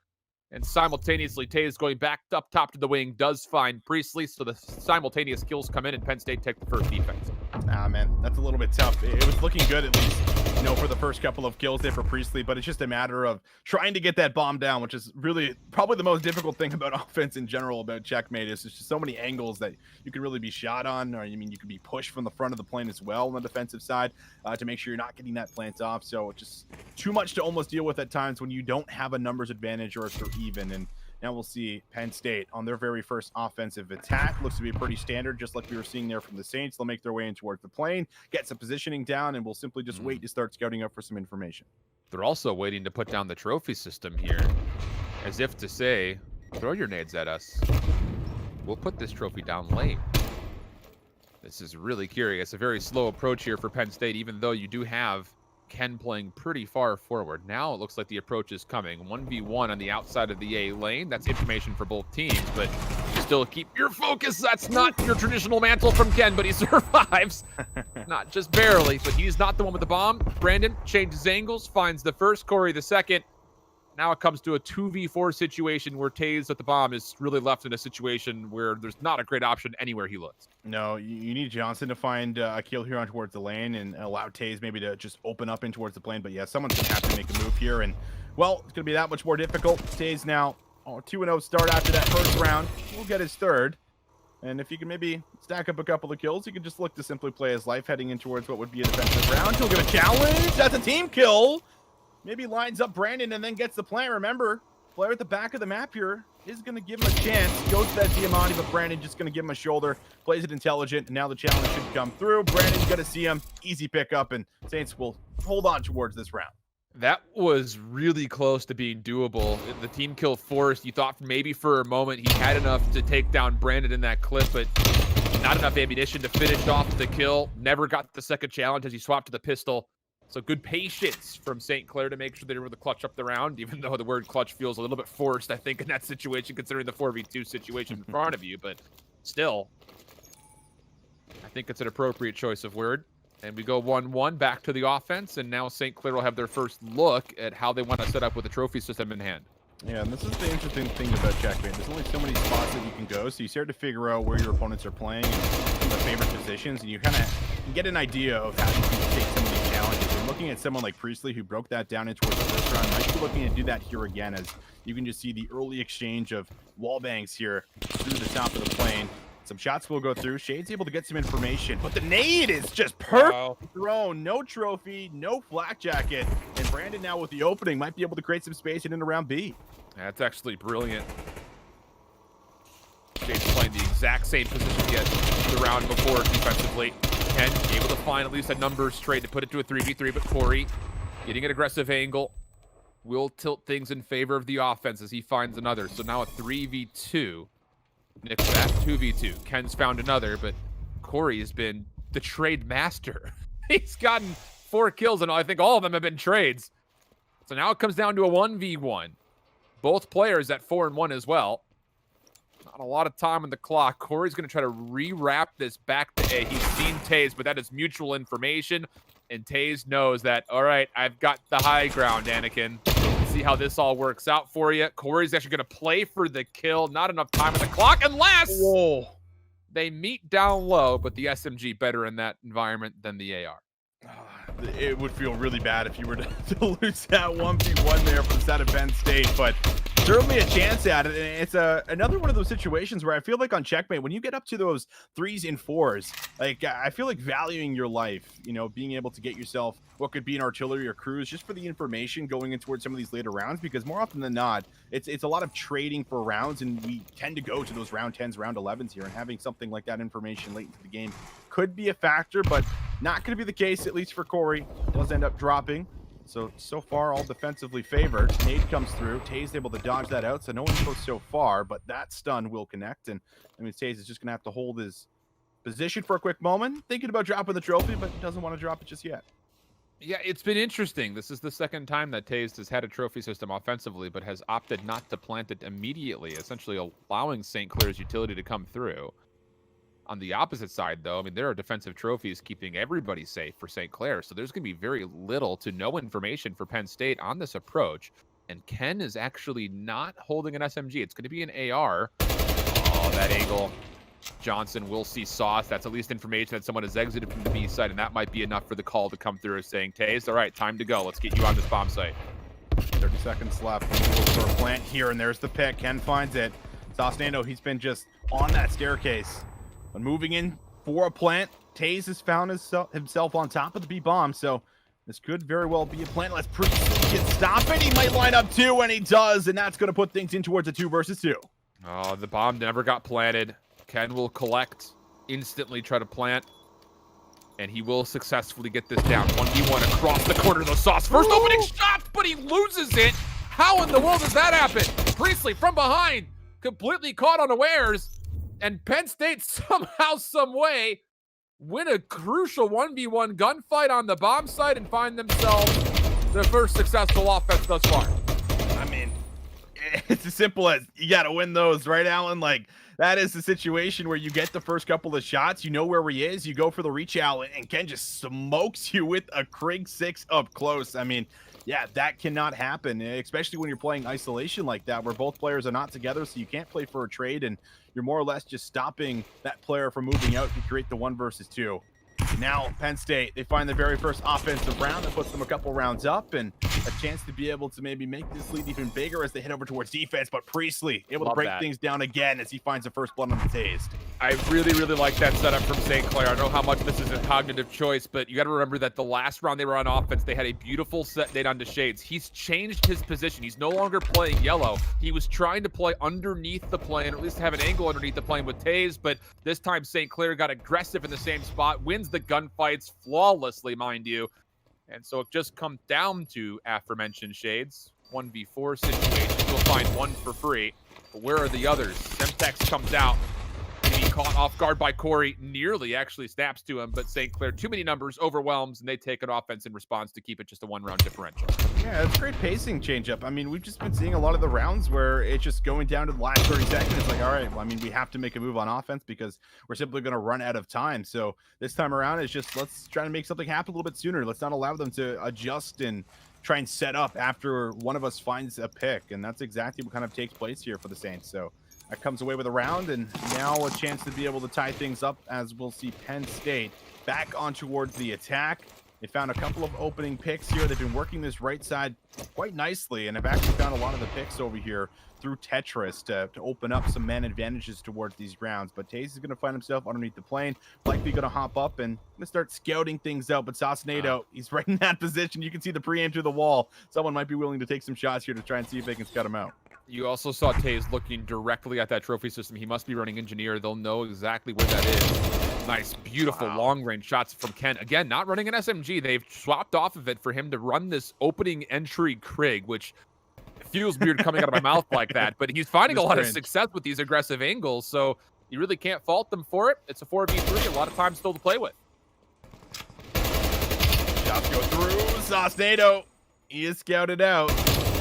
And simultaneously, Taze going back up top to the wing does find Priestley. So the simultaneous kills come in, and Penn State take the first defense. Ah, man, that's a little bit tough. It was looking good, at least, for the first couple of kills there for Priestley, but it's just a matter of trying to get that bomb down, which is really probably the most difficult thing about offense in general, about checkmate, is there's just so many angles that you can really be shot on, or, you can be pushed from the front of the plane as well on the defensive side to make sure you're not getting that plant off. So just too much to almost deal with at times when you don't have a numbers advantage or if they're even. And now we'll see Penn State on their very first offensive attack. Looks to be pretty standard, just like we were seeing there from the Saints. They'll make their way in towards the plane, get some positioning down, and we'll simply just wait to start scouting up for some information. They're also waiting to put down the trophy system here, as if to say, throw your nades at us. We'll put this trophy down late. This is really curious. A very slow approach here for Penn State, even though you do have Ken playing pretty far forward. Now it looks like the approach is coming. 1v1 on the outside of the A lane. That's information for both teams, but still keep your focus. That's not your traditional mantle from Ken, but he survives. Not just barely, but he's not the one with the bomb. Brandon changes angles, finds the first, Corey the second. Now it comes to a 2v4 situation where Taze at the bomb is really left in a situation where there's not a great option anywhere he looks. No, you need Johnson to find a kill here on towards the lane and allow Taze maybe to just open up in towards the plane. But yeah, someone's going to have to make a move here. And, well, it's going to be that much more difficult. Taze now 2-0 start after that first round. We'll get his third. And if he can maybe stack up a couple of kills, he can just look to simply play his life heading in towards what would be a defensive round. He'll get a challenge. That's a team kill. Maybe lines up Brandon and then gets the plant. Remember, player at the back of the map here is going to give him a chance. Goes to that Diamante, but Brandon just going to give him a shoulder. Plays it intelligent, and now the challenge should come through. Brandon's going to see him. Easy pickup, and Saints will hold on towards this round. That was really close to being doable. The team kill forced. You thought maybe for a moment he had enough to take down Brandon in that clip, but not enough ammunition to finish off the kill. Never got the second challenge as he swapped to the pistol. So good patience from St. Clair to make sure they were able to clutch up the round, even though the word clutch feels a little bit forced, I think, in that situation, considering the 4v2 situation in front of you. But still, I think it's an appropriate choice of word. And we go 1-1 back to the offense, and now St. Clair will have their first look at how they want to set up with the trophy system in hand. Yeah, and this is the interesting thing about checkmate. There's only so many spots that you can go, so you start to figure out where your opponents are playing and some of the favorite positions, and you kind of get an idea of how you can take some of these challenges. And looking at someone like Priestley, who broke that down into the first round, might be looking to do that here again, as you can just see the early exchange of wall bangs here through the top of the plane. Some shots will go through. Shade's able to get some information, but the nade is just perfect thrown. No trophy, no flak jacket, and Brandon now with the opening might be able to create some space and into round B. That's actually brilliant. Shade's playing the exact same position he had the round before defensively. Penn able to find at least a numbers trade to put it to a 3v3, but Corey getting an aggressive angle will tilt things in favor of the offense as he finds another. So now a 3v2. Nick's that 2v2. Ken's found another, but Corey has been the trade master. He's gotten 4 kills, and I think all of them have been trades. So now it comes down to a 1v1. Both players at 4-1 as well. Not a lot of time on the clock. Corey's going to try to re-wrap this back to A. He's seen Taze, but that is mutual information. And Taze knows that, all right, I've got the high ground, Anakin. See how this all works out for you. Corey's actually going to play for the kill. Not enough time on the clock unless they meet down low, but the SMG better in that environment than the AR. It would feel really bad if you were to lose that 1v1 there for the side of Penn State, but certainly a chance at it. And it's another one of those situations where I feel like on checkmate, when you get up to those 3s and 4s, like I feel like valuing your life, you know, being able to get yourself what could be an artillery or cruise just for the information going in towards some of these later rounds, because more often than not, it's a lot of trading for rounds, and we tend to go to those round 10s, round 11s here, and having something like that information late into the game could be a factor, but not going to be the case, at least for Corey. Does end up dropping. So far, all defensively favored. Nade comes through. Taze able to dodge that out, so no one goes so far, but that stun will connect. And I mean, Taze is just going to have to hold his position for a quick moment, thinking about dropping the trophy, but doesn't want to drop it just yet. Yeah, it's been interesting. This is the second time that Taze has had a trophy system offensively, but has opted not to plant it immediately, essentially allowing St. Clair's utility to come through. On the opposite side, though, I mean, there are defensive trophies keeping everybody safe for St. Clair, so there's going to be very little to no information for Penn State on this approach. And Ken is actually not holding an SMG. It's going to be an AR. Oh, that angle. Johnson will see sauce. That's at least information that someone has exited from the B side, and that might be enough for the call to come through as saying, Taze, all right, time to go. Let's get you on this bomb site. 30 seconds left. For a plant here, and there's the pick. Ken finds it. Sauce Nando, he's been just on that staircase. When moving in for a plant, Taze has found himself on top of the B bomb, so this could very well be a plant. Let's stop it. He might line up 2, and he does, and that's going to put things in towards a 2 versus 2. Oh, the bomb never got planted. Ken will collect, instantly try to plant, and he will successfully get this down. 1v1 across the corner, though. Sauce first opening shot, but he loses it. How in the world does that happen? Priestley from behind, completely caught unawares. And Penn State somehow, some way, win a crucial 1v1 gunfight on the bomb site and find themselves their first successful offense thus far. I mean, it's as simple as you got to win those, right, Alan? Like, that is the situation where you get the first couple of shots, you know where he is, you go for the reach out, and Ken just smokes you with a Krig 6 up close. I mean, yeah, that cannot happen, especially when you're playing isolation like that, where both players are not together, so you can't play for a trade, and you're more or less just stopping that player from moving out to create the 1 versus 2. Now, Penn State, they find the very first offensive round that puts them a couple rounds up, and a chance to be able to maybe make this lead even bigger as they head over towards defense. But Priestley able to break things down again as he finds the first blood on the Taze. I really, really like that setup from St. Clair. I don't know how much this is a cognitive choice, but you got to remember that the last round they were on offense, they had a beautiful set nade onto Shades. He's changed his position. He's no longer playing yellow. He was trying to play underneath the plane, or at least have an angle underneath the plane with Taze, but this time St. Clair got aggressive in the same spot, wins the gunfights flawlessly, mind you. And so it just comes down to aforementioned Shades. 1v4 situation. You'll find one for free. But where are the others? Semtex comes out. He caught off guard by Corey. Nearly actually snaps to him, but St. Clair, too many numbers, overwhelms, and they take an offense in response to keep it just a 1-round differential. Yeah, it's great pacing change-up. I mean, we've just been seeing a lot of the rounds where it's just going down to the last 30 seconds. It's like, all right, well, I mean, we have to make a move on offense because we're simply going to run out of time. So this time around, it's just let's try to make something happen a little bit sooner. Let's not allow them to adjust and try and set up after one of us finds a pick. And that's exactly what kind of takes place here for the Saints. So that comes away with a round, and now a chance to be able to tie things up as we'll see Penn State back on towards the attack. They found a couple of opening picks here. They've been working this right side quite nicely, and have actually found a lot of the picks over here through Tetris to open up some man advantages towards these rounds. But Taze is going to find himself underneath the plane, likely going to hop up and going to start scouting things out. But Saucedo, he's right in that position. You can see the pre-aim through the wall. Someone might be willing to take some shots here to try and see if they can scout him out. You also saw Taze looking directly at that trophy system. He must be running engineer. They'll know exactly where that is. Nice, beautiful long-range shots from Ken. Again, not running an SMG. They've swapped off of it for him to run this opening entry Krieg, which feels weird coming out of my mouth like that. But he's finding a lot of success with these aggressive angles, so you really can't fault them for it. It's a 4v3, a lot of time still to play with. Shots go through. Saucedo, he is scouted out.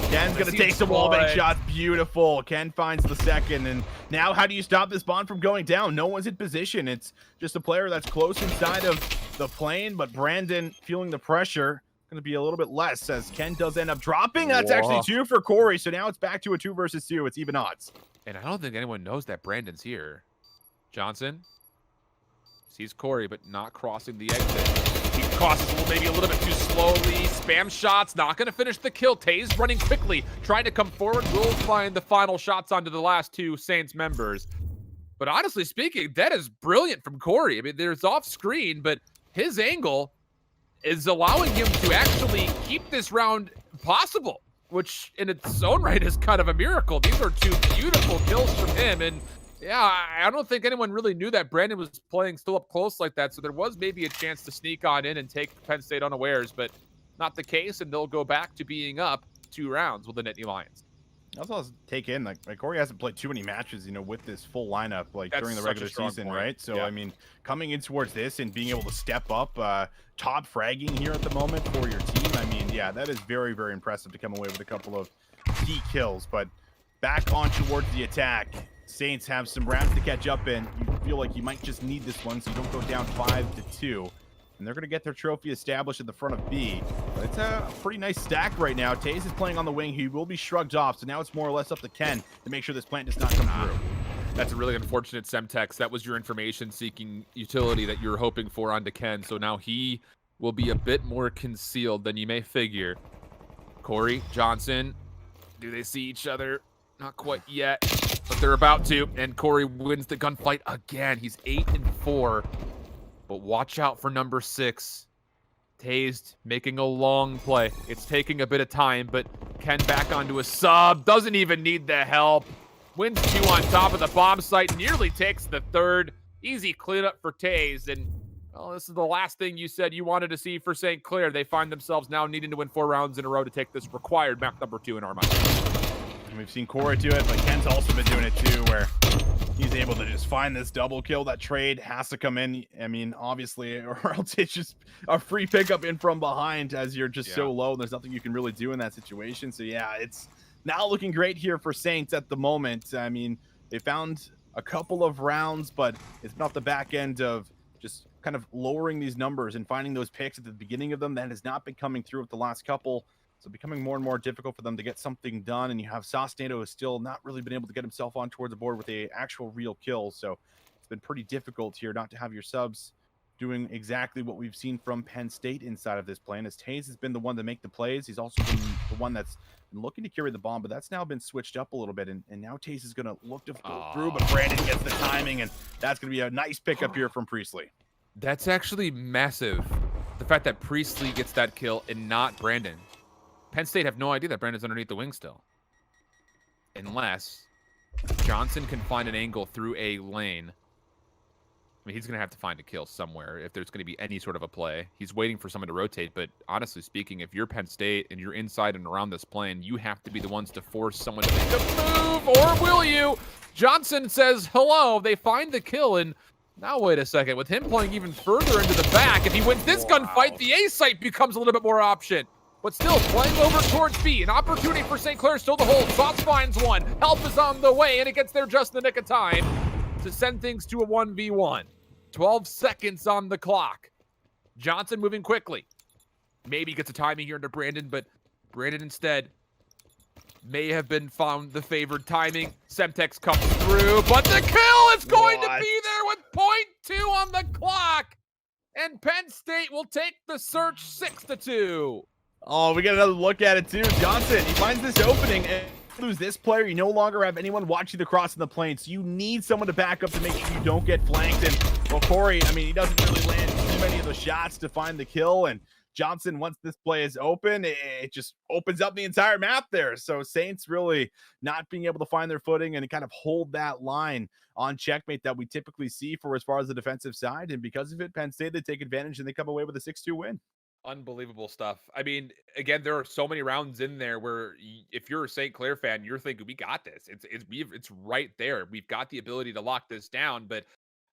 Ken's going to take some wallbang shots. Beautiful. Ken finds the second. And now how do you stop this bomb from going down? No one's in position. It's just a player that's close inside of the plane, but Brandon feeling the pressure. Going to be a little bit less as Ken does end up dropping. That's actually 2 for Corey. So now it's back to a 2 versus 2. It's even odds. And I don't think anyone knows that Brandon's here. Johnson sees Corey, but not crossing the exit. He crosses maybe a little bit too slowly. Spam shots, not going to finish the kill. Taze running quickly, trying to come forward. Will find the final shots onto the last 2 Saints members. But honestly speaking, that is brilliant from Corey. I mean, there's off screen, but his angle is allowing him to actually keep this round possible, which in its own right is kind of a miracle. These are 2 beautiful kills from him. And yeah, I don't think anyone really knew that Brandon was playing still up close like that, so there was maybe a chance to sneak on in and take Penn State unawares, but not the case, and they'll go back to being up 2 rounds with the Nittany Lions. Also, I'll take in, like Corey hasn't played too many matches, you know, with this full lineup, like during the regular season, right? So, I mean, coming in towards this and being able to step up, top fragging here at the moment for your team, I mean, yeah, that is very, very impressive to come away with a couple of key kills. But back on towards the attack. Saints have some rounds to catch up in. You feel like you might just need this one so you don't go down 5-2. And they're going to get their trophy established at the front of B. But it's a pretty nice stack right now. Taze is playing on the wing. He will be shrugged off. So now it's more or less up to Ken to make sure this plant does not come through. That's a really unfortunate Semtex. That was your information-seeking utility that you were hoping for onto Ken. So now he will be a bit more concealed than you may figure. Corey, Johnson, do they see each other? Not quite yet, but they're about to. And Corey wins the gunfight again. He's 8-4. But watch out for number 6. Tased, making a long play. It's taking a bit of time, but Ken back onto a sub. Doesn't even need the help. Wins 2 on top of the bomb site. Nearly takes the 3rd. Easy cleanup for Taze. And, well, this is the last thing you said you wanted to see for St. Clair. They find themselves now needing to win 4 rounds in a row to take this required map number 2 in our mind. We've seen Corey do it, but Ken's also been doing it too, where he's able to just find this double kill. That trade has to come in. I mean, obviously, or else it's just a free pickup in from behind as you're just so low. There's nothing you can really do in that situation. So yeah, it's now looking great here for Saints at the moment. I mean, they found a couple of rounds, but it's been off the back end of just kind of lowering these numbers and finding those picks at the beginning of them. That has not been coming through with the last couple. So becoming more and more difficult for them to get something done. And you have Saucedo who's still not really been able to get himself on towards the board with a actual real kill. So it's been pretty difficult here not to have your subs doing exactly what we've seen from Penn State inside of this plane, as Taze has been the one to make the plays. He's also been the one that's been looking to carry the bomb, but that's now been switched up a little bit. And now Taze is going to look to go through, but Brandon gets the timing, and that's going to be a nice pickup here from Priestley. That's actually massive. The fact that Priestley gets that kill and not Brandon. Penn State have no idea that Brandon's underneath the wing still. Unless Johnson can find an angle through a lane. I mean, he's going to have to find a kill somewhere if there's going to be any sort of a play. He's waiting for someone to rotate, but honestly speaking, if you're Penn State and you're inside and around this plane, you have to be the ones to force someone to make a move, or will you? Johnson says hello. They find the kill, and now wait a second. With him playing even further into the back, if he wins this gunfight, the A site becomes a little bit more option. But still, playing over towards B. An opportunity for St. Clair still to hold. Sauce finds one. Help is on the way, and it gets there just in the nick of time to send things to a 1v1. 12 seconds on the clock. Johnson moving quickly. Maybe gets a timing here into Brandon, but Brandon instead may have been found the favored timing. Semtex comes through, but the kill is going to be there with .2 on the clock. And Penn State will take the search 6-2. Oh, we got another look at it too. Johnson, he finds this opening and lose this player. You no longer have anyone watching the cross in the plane, so you need someone to back up to make sure you don't get flanked. And well, Corey, I mean, he doesn't really land too many of the shots to find the kill. And Johnson, once this play is open, it just opens up the entire map there. So Saints really not being able to find their footing and kind of hold that line on checkmate that we typically see for as far as the defensive side. And because of it, Penn State, they take advantage and they come away with a 6-2 win. Unbelievable stuff. I mean, again, there are so many rounds in there where if you're a St. Clair fan, you're thinking we got this. It's right there. We've got the ability to lock this down, but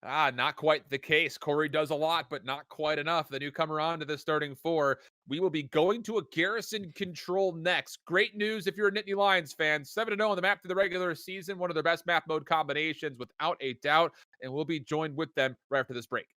not quite the case. Corey does a lot, but not quite enough. The newcomer on to the starting four. We will be going to a Garrison Control next. Great news if you're a Nittany Lions fan. 7-0 on the map to the regular season. One of their best map mode combinations without a doubt. And we'll be joined with them right after this break.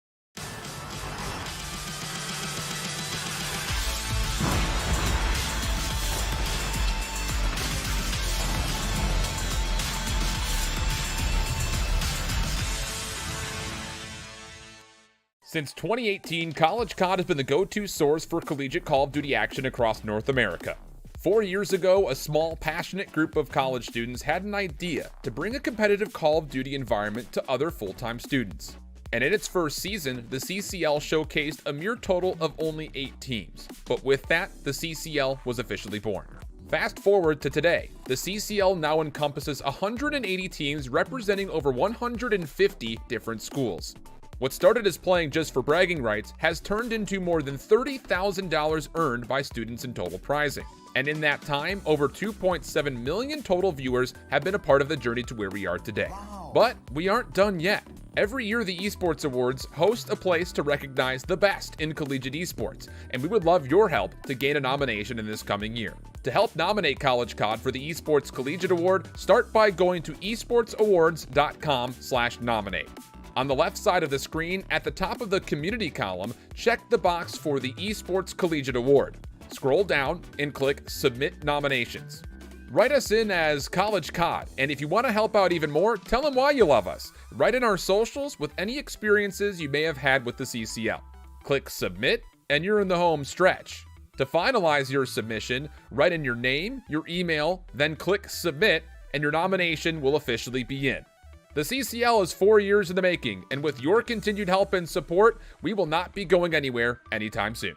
Since 2018, College COD has been the go-to source for collegiate Call of Duty action across North America. 4 years ago, a small, passionate group of college students had an idea to bring a competitive Call of Duty environment to other full-time students. And in its first season, the CCL showcased a mere total of only 8 teams. But with that, the CCL was officially born. Fast forward to today, the CCL now encompasses 180 teams representing over 150 different schools. What started as playing just for bragging rights has turned into more than $30,000 earned by students in total prizing. And in that time, over 2.7 million total viewers have been a part of the journey to where we are today. Wow. But we aren't done yet. Every year, the Esports Awards host a place to recognize the best in collegiate esports, and we would love your help to gain a nomination in this coming year. To help nominate College COD for the Esports Collegiate Award, start by going to esportsawards.com/nominate. On the left side of the screen, at the top of the community column, check the box for the Esports Collegiate Award. Scroll down and click Submit Nominations. Write us in as College COD, and if you want to help out even more, tell them why you love us. Write in our socials with any experiences you may have had with the CCL. Click Submit, and you're in the home stretch. To finalize your submission, write in your name, your email, then click Submit, and your nomination will officially be in. The CCL is 4 years in the making, and with your continued help and support, we will not be going anywhere anytime soon.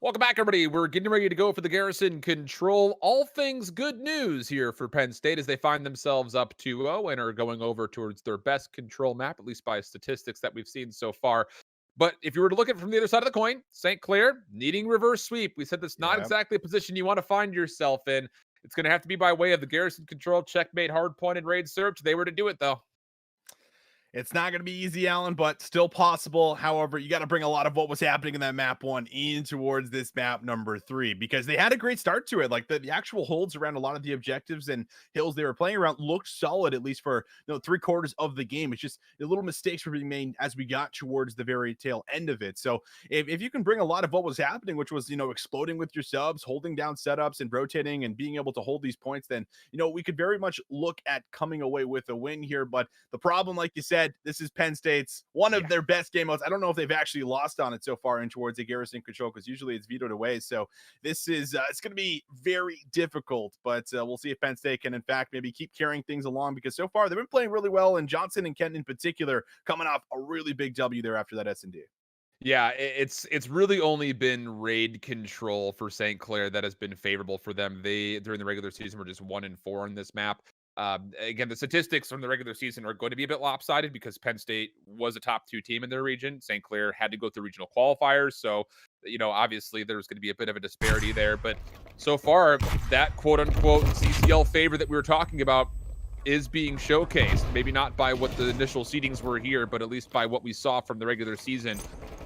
Welcome back, everybody. We're getting ready to go for the Garrison Control. All things good news here for Penn State as they find themselves up 2-0 and are going over towards their best control map, at least by statistics that we've seen so far. But if you were to look at it from the other side of the coin, St. Clair needing reverse sweep. We said that's not exactly a position you want to find yourself in. It's going to have to be by way of the Garrison Control checkmate hard point and raid search. They were to do it, though. It's not going to be easy, Alan, but still possible. However, you got to bring a lot of what was happening in that map 1 in towards this map number 3, because they had a great start to it. Like the actual holds around a lot of the objectives and hills they were playing around looked solid, at least for 3/4 of the game. It's just the little mistakes were being made as we got towards the very tail end of it. So if you can bring a lot of what was happening, which was, exploding with your subs, holding down setups and rotating and being able to hold these points, then, we could very much look at coming away with a win here. But the problem, like you said, said, this is Penn State's one of their best game modes. I don't know if they've actually lost on it so far in towards a garrison control, because usually it's vetoed away. So this is it's going to be very difficult, but we'll see if Penn State can in fact maybe keep carrying things along, because so far they've been playing really well, and Johnson and Kent in particular coming off a really big W there after that S&D. Yeah, it's really only been raid control for St. Clair that has been favorable for them. They, during the regular season, were just 1-4 on this map. Again, the statistics from the regular season are going to be a bit lopsided because Penn State was a top 2 team in their region. St. Clair had to go through regional qualifiers, so obviously there's going to be a bit of a disparity there. But so far, that quote unquote CCL favor that we were talking about is being showcased. Maybe not by what the initial seedings were here, but at least by what we saw from the regular season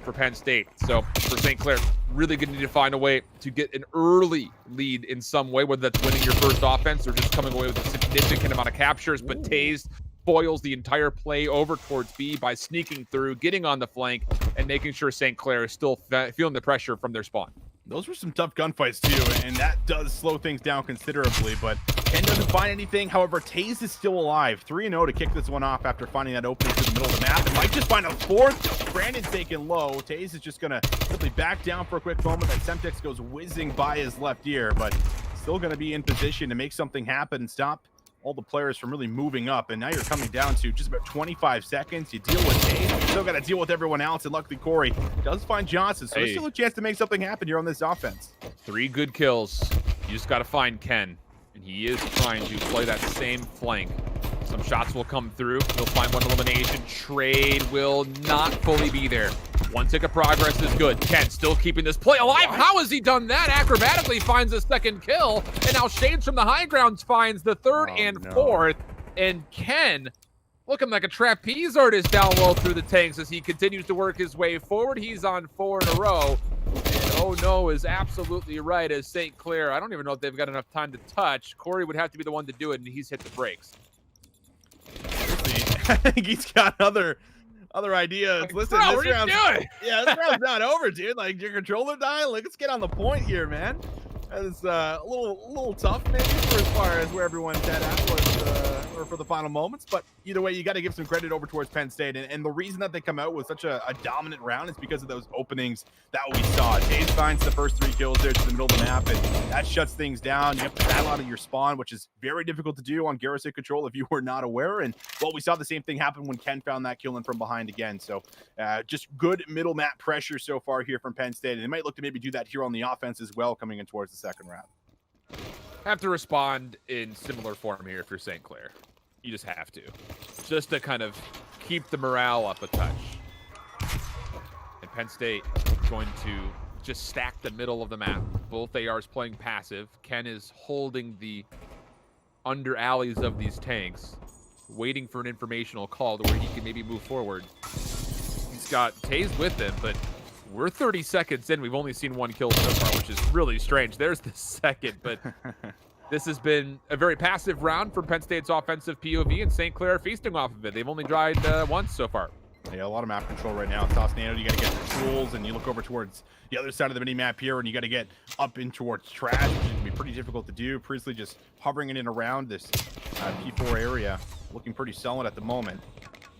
for Penn State. So for St. Clair, really going to need to find a way to get an early lead in some way, whether that's winning your first offense or just coming away with a significant amount of captures. But Taze foils the entire play over towards B by sneaking through, getting on the flank, and making sure St. Clair is still feeling the pressure from their spawn. Those were some tough gunfights too, and that does slow things down considerably, but Ken doesn't find anything. However, Taze is still alive. 3-0 to kick this one off after finding that opening to the middle of the map. And might just find a fourth. Brandon's taken low. Taze is just going to simply back down for a quick moment. That Semtex goes whizzing by his left ear, but still going to be in position to make something happen and stop all the players from really moving up. And now you're coming down to just about 25 seconds. You deal with Taze, you still got to deal with everyone else. And luckily, Corey does find Johnson, so there's still a chance to make something happen here on this offense. 3 good kills. You just got to find Ken. And he is trying to play that same flank. Some shots will come through. He'll find one elimination. Trade will not fully be there. 1 tick of progress is good. Ken still keeping this play alive. How has he done that? Acrobatically finds a second kill. And now Shades from the high grounds finds the third and fourth. And Ken, looking like a trapeze artist down low through the tanks as he continues to work his way forward. He's on 4 in a row. And oh no is absolutely right, as St. Clair, I don't even know if they've got enough time to touch. Corey would have to be the one to do it, and he's hit the brakes. I think he's got other ideas. Like, listen, bro, this round's yeah, this round's not over, dude. Like, your controller dying. Like, let's get on the point here, man. It's a little tough maybe for as far as where everyone's at was, or for the final moments, but either way, you got to give some credit over towards Penn State, and the reason that they come out with such a dominant round is because of those openings that we saw. Taze finds the first 3 kills there to the middle of the map, and that shuts things down. You have to battle out of your spawn, which is very difficult to do on garrison control if you were not aware. And well, we saw the same thing happen when Ken found that kill in from behind again. So just good middle map pressure so far here from Penn State, and they might look to maybe do that here on the offense as well coming in towards the second round. Have to respond in similar form here if you're St. Clair. You just have to. Just to kind of keep the morale up a touch. And Penn State going to just stack the middle of the map. Both ARs playing passive. Ken is holding the under alleys of these tanks, waiting for an informational call to where he can maybe move forward. He's got Taze with him, but we're 30 seconds in. We've only seen 1 kill so far, which is really strange. There's the second, but this has been a very passive round from Penn State's offensive POV, and St. Clair feasting off of it. They've only tried once so far. Yeah, a lot of map control right now. Toss Nano, you got to get the tools, and you look over towards the other side of the mini map here, and you got to get up in towards trash, which is going to be pretty difficult to do. Priestley just hovering in and around this P4 area, looking pretty solid at the moment.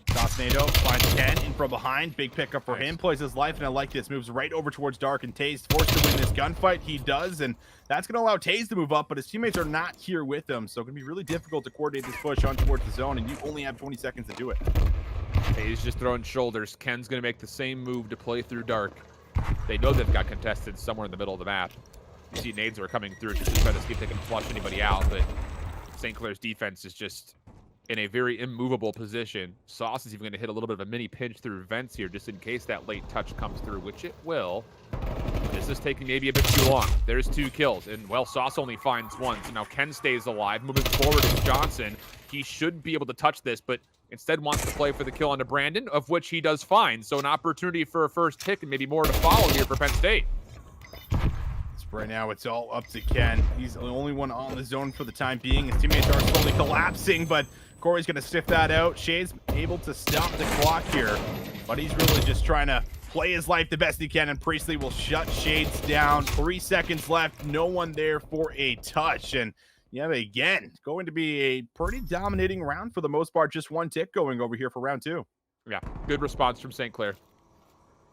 Tosnado finds Ken in from behind. Big pickup for him. Plays his life, and I like this. Moves right over towards Dark, and Taze forced to win this gunfight. He does, and that's going to allow Taze to move up, but his teammates are not here with him, so it's going to be really difficult to coordinate this push on towards the zone, and you only have 20 seconds to do it. Taze just throwing shoulders. Ken's going to make the same move to play through Dark. They know they've got contested somewhere in the middle of the map. You see nades are coming through just to try to see if they can flush anybody out, but St. Clair's defense is just in a very immovable position. Sauce is even going to hit a little bit of a mini pinch through vents here just in case that late touch comes through, which it will. This is taking maybe a bit too long. There's 2 kills, and well, Sauce only finds 1. So now Ken stays alive. Moving forward is Johnson. He should be able to touch this, but instead wants to play for the kill onto Brandon, of which he does find. So an opportunity for a first pick and maybe more to follow here for Penn State. Right now, it's all up to Ken. He's the only one on the zone for the time being. His teammates are slowly collapsing, but Corey's going to sniff that out. Shade's able to stop the clock here, but he's really just trying to play his life the best he can, and Priestley will shut Shades down. 3 seconds left. No one there for a touch, and Yeah, again, going to be a pretty dominating round for the most part. Just one tick going over here for round 2. Yeah, good response from St. Clair.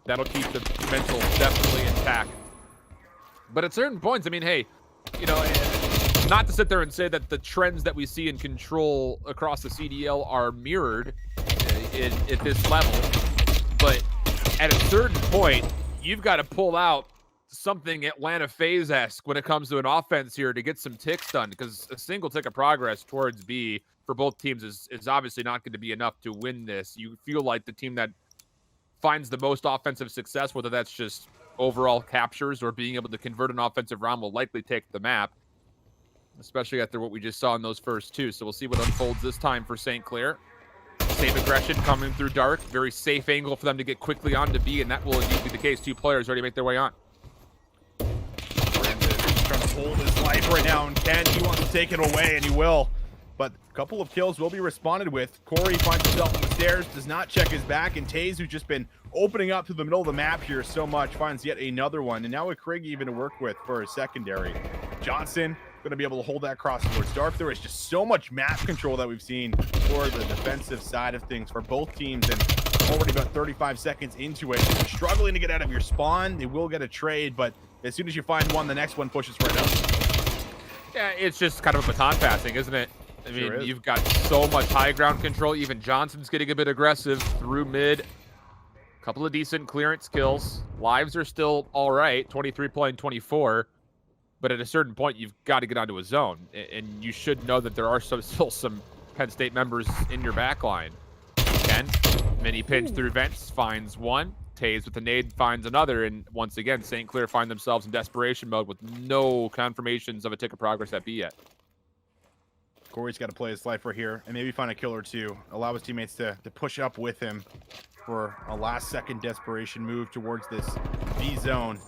That'll keep the mental definitely intact. But at certain points, I mean, hey, you know, not to sit there and say that the trends that we see in control across the CDL are mirrored at this level, but at a certain point, you've got to pull out something Atlanta FaZe-esque when it comes to an offense here to get some ticks done, because a single tick of progress towards B for both teams is obviously not going to be enough to win this. You feel like the team that finds the most offensive success, whether that's just overall captures or being able to convert an offensive round, will likely take the map, especially after what we just saw in those first two. So we'll see what unfolds this time for St. Clair. Same aggression coming through dark. Very safe angle for them to get quickly onto B, and that will indeed be the case. Two players already make their way on. Brandon trying to hold his life right now, and Ken, he wants to take it away, and he will. But a couple of kills will be responded with. Corey finds himself on the stairs, does not check his back, and Taze, who's just been opening up to the middle of the map here so much, finds yet another one. And now with Craig even to work with for his secondary. Johnson going to be able to hold that cross towards dark. There is just so much map control that we've seen for the defensive side of things for both teams, and already about 35 seconds into it. You're struggling to get out of your spawn. They will get a trade, but as soon as you find one, the next one pushes right up. Yeah, it's just kind of a baton passing, isn't it? I mean, Sure, you've got so much high ground control. Even Johnson's getting a bit aggressive through mid. Couple of decent clearance kills. Lives are still all right, 23 playing 24. But at a certain point, you've got to get onto a zone. And you should know that there are still some Penn State members in your back line. Ken, mini pinch through vents, finds one. Taze with the nade finds another. And once again, St. Clair find themselves in desperation mode with no confirmations of a tick of progress at B yet. Corey's got to play his life right here and maybe find a kill or two. Allow his teammates to push up with him for a last-second desperation move towards this B zone.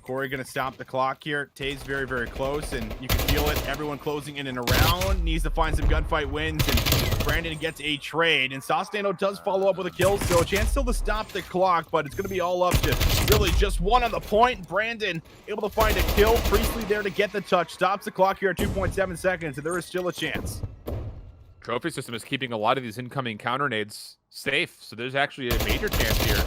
Corey going to stop the clock here. Taze very, very close, and you can feel it. Everyone closing in and around. Needs to find some gunfight wins, and Brandon gets a trade. And Sostano does follow up with a kill, so a chance still to stop the clock, but it's going to be all up to really just one on the point. Brandon able to find a kill. Priestley there to get the touch. Stops the clock here at 2.7 seconds, and there is still a chance. Trophy system is keeping a lot of these incoming counter nades safe, so there's actually a major chance here.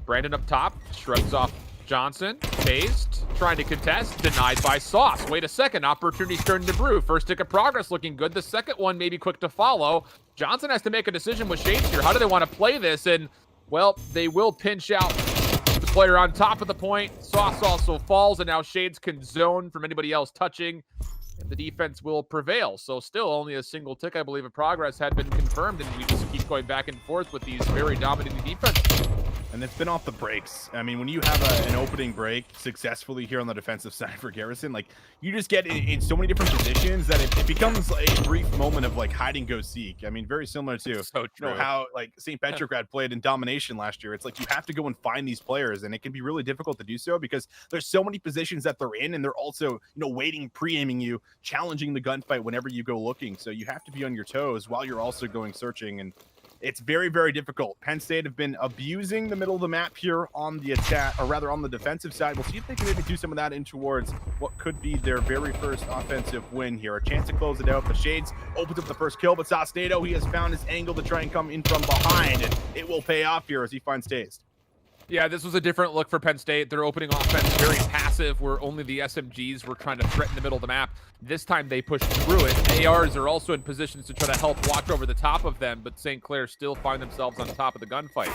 Brandon up top, shrugs off Johnson, tased, trying to contest, denied by Sauce. Wait a second, opportunity's starting to brew. First tick of progress looking good. The second one maybe quick to follow. Johnson has to make a decision with Shades here. How do they want to play this? And, well, they will pinch out the player on top of the point. Sauce also falls, and now Shades can zone from anybody else touching, and the defense will prevail. So still only a single tick, I believe, of progress had been confirmed, and we just keep going back and forth with these very dominating defenses. And it's been off the breaks. I mean, when you have an opening break successfully here on the defensive side for Garrison, like, you just get in so many different positions that it becomes a brief moment of, like, hide and go seek. I mean, very similar to how, like, St. Petrograd played in Domination last year. It's like you have to go and find these players, and it can be really difficult to do so because there's so many positions that they're in, and they're also, waiting, pre-aiming you, challenging the gunfight whenever you go looking. So you have to be on your toes while you're also going searching, and it's very, very difficult. Penn State have been abusing the middle of the map here on the attack, or rather on the defensive side. We'll see if they can maybe do some of that in towards what could be their very first offensive win here. A chance to close it out. The Shades opens up the first kill, but Sostado, he has found his angle to try and come in from behind, and it will pay off here as he finds Taste. Yeah, this was a different look for Penn State. Their opening offense very passive, where only the SMGs were trying to threaten the middle of the map. This time they pushed through it. ARs are also in positions to try to help watch over the top of them, but St. Clair still find themselves on top of the gunfight.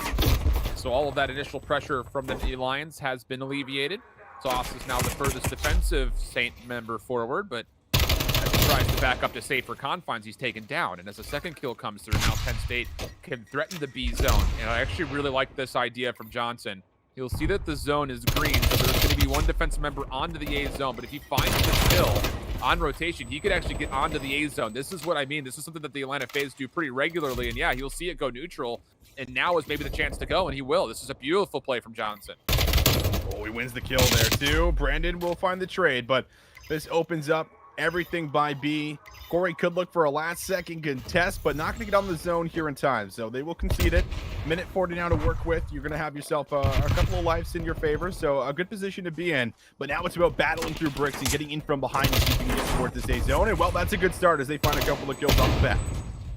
So all of that initial pressure from the Alliance has been alleviated. Sauce is now the furthest defensive Saint member forward, but as he tries to back up to safer confines, he's taken down. And as a second kill comes through, now Penn State can threaten the B zone. And I actually really like this idea from Johnson. You'll see that the zone is green, so there's going to be one defensive member onto the A zone. But if he finds the kill on rotation, he could actually get onto the A zone. This is what I mean. This is something that the Atlanta FaZe do pretty regularly. And yeah, he'll see it go neutral. And now is maybe the chance to go, and he will. This is a beautiful play from Johnson. Oh, he wins the kill there too. Brandon will find the trade, but this opens up everything by B. Corey could look for a last-second contest, but not going to get on the zone here in time. So they will concede it. Minute 40 now to work with. You're going to have yourself a couple of lives in your favor, so a good position to be in. But now it's about battling through bricks and getting in from behind to see if you can get towards this A zone. And, well, that's a good start as they find a couple of kills off the bat.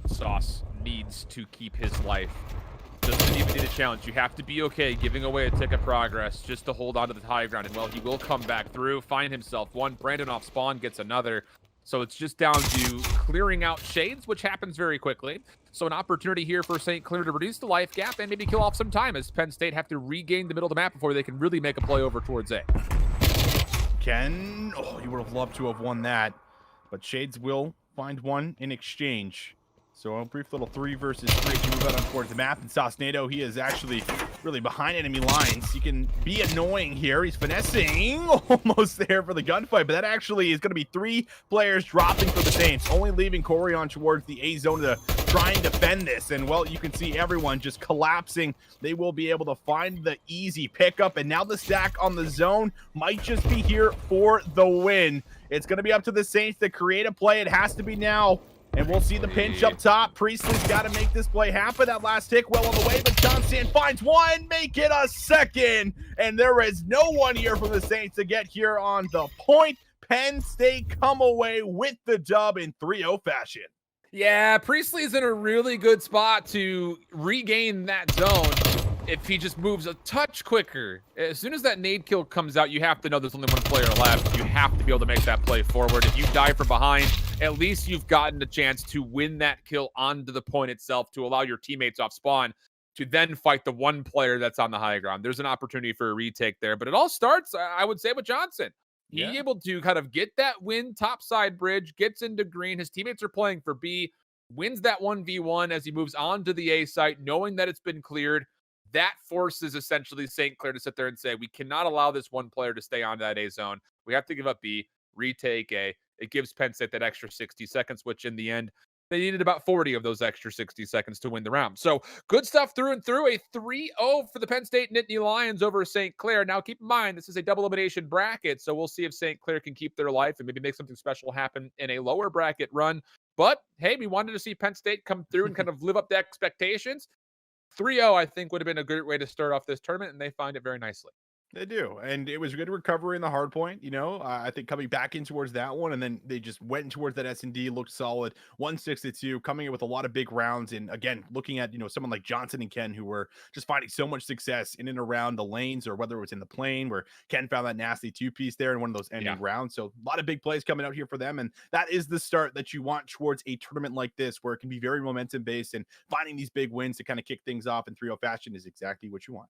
Sauce needs to keep his life. Doesn't even need a challenge. You have to be okay giving away a tick of progress just to hold on to the high ground. And, well, he will come back through, find himself one. Brandon off spawn gets another. So it's just down to clearing out shades, which happens very quickly. So an opportunity here for St. Clair to reduce the life gap and maybe kill off some time as Penn State have to regain the middle of the map before they can really make a play over towards A. Ken, oh, you would have loved to have won that. But Shades will find one in exchange. So a brief little 3 versus 3 as you move out on towards the map. And Sauce NATO, he is actually really behind enemy lines. He can be annoying here. He's finessing almost there for the gunfight, but that actually is going to be 3 players dropping for the Saints, only leaving Corey on towards the A zone to try and defend this. And, well, you can see everyone just collapsing. They will be able to find the easy pickup, and now the stack on the zone might just be here for the win. It's going to be up to the Saints to create a play. It has to be now. And we'll see the pinch up top. Priestley's got to make this play happen. That last hit well on the way, but Johnson finds one, make it a second. And there is no one here from the Saints to get here on the point. Penn State come away with the dub in 3-0 fashion. Yeah, Priestley's in a really good spot to regain that zone if he just moves a touch quicker. As soon as that nade kill comes out, you have to know there's only one player left. You have to be able to make that play forward. If you die from behind, at least you've gotten a chance to win that kill onto the point itself to allow your teammates off spawn to then fight the one player that's on the high ground. There's an opportunity for a retake there, but it all starts, I would say, with Johnson. He's able to kind of get that win topside bridge, gets into green. His teammates are playing for B, wins that 1v1 as he moves on to the A site, knowing that it's been cleared. That forces essentially St. Clair to sit there and say, we cannot allow this one player to stay on that A zone. We have to give up B, retake A. It gives Penn State that extra 60 seconds, which in the end, they needed about 40 of those extra 60 seconds to win the round. So good stuff through and through. A 3-0 for the Penn State Nittany Lions over St. Clair. Now keep in mind, this is a double elimination bracket, so we'll see if St. Clair can keep their life and maybe make something special happen in a lower bracket run. But hey, we wanted to see Penn State come through and kind of live up to expectations. 3-0, I think, would have been a great way to start off this tournament, and they find it very nicely. They do, and it was a good recovery in the hard point. I think coming back in towards that one, and then they just went towards that S&D, looked solid. 162, coming in with a lot of big rounds, and again, looking at someone like Johnson and Ken, who were just finding so much success in and around the lanes, or whether it was in the plane, where Ken found that nasty 2-piece there in one of those ending rounds. So a lot of big plays coming out here for them, and that is the start that you want towards a tournament like this, where it can be very momentum based, and finding these big wins to kind of kick things off in 3-0 fashion is exactly what you want.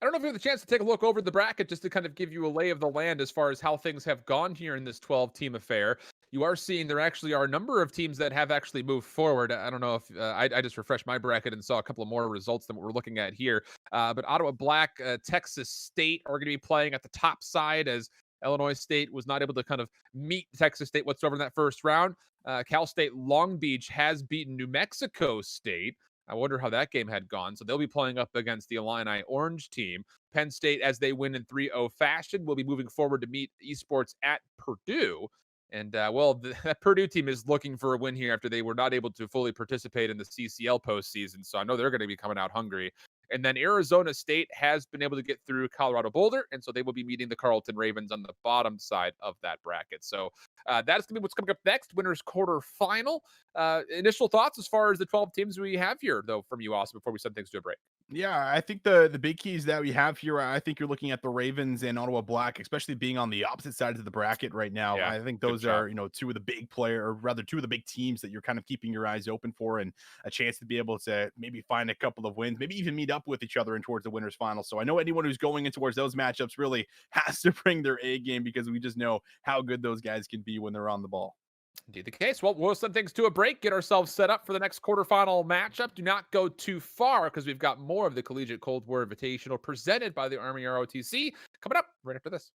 I don't know if you have the chance to take a look over the bracket just to kind of give you a lay of the land as far as how things have gone here in this 12-team affair. You are seeing there actually are a number of teams that have actually moved forward. I don't know if I just refreshed my bracket and saw a couple of more results than what we're looking at here. But Ottawa Black, Texas State are going to be playing at the top side as Illinois State was not able to kind of meet Texas State whatsoever in that first round. Cal State Long Beach has beaten New Mexico State. I wonder how that game had gone. So they'll be playing up against the Illini Orange team. Penn State, as they win in 3-0 fashion, will be moving forward to meet esports at Purdue. And, that Purdue team is looking for a win here after they were not able to fully participate in the CCL postseason. So I know they're going to be coming out hungry. And then Arizona State has been able to get through Colorado Boulder, and so they will be meeting the Carleton Ravens on the bottom side of that bracket. So that's going to be what's coming up next, winners quarterfinal. Initial thoughts as far as the 12 teams we have here, though, from you, Austin, before we send things to a break. Yeah, I think the big keys that we have here, I think you're looking at the Ravens and Ottawa Black, especially being on the opposite sides of the bracket right now. Yeah, I think those are, two of the big two of the big teams that you're kind of keeping your eyes open for, and a chance to be able to maybe find a couple of wins, maybe even meet up with each other and towards the winners final. So I know anyone who's going in towards those matchups really has to bring their A game, because we just know how good those guys can be when they're on the ball. Indeed the case. Well, we'll send things to a break, get ourselves set up for the next quarterfinal matchup. Do not go too far because we've got more of the Collegiate Cold War Invitational presented by the Army ROTC coming up right after this.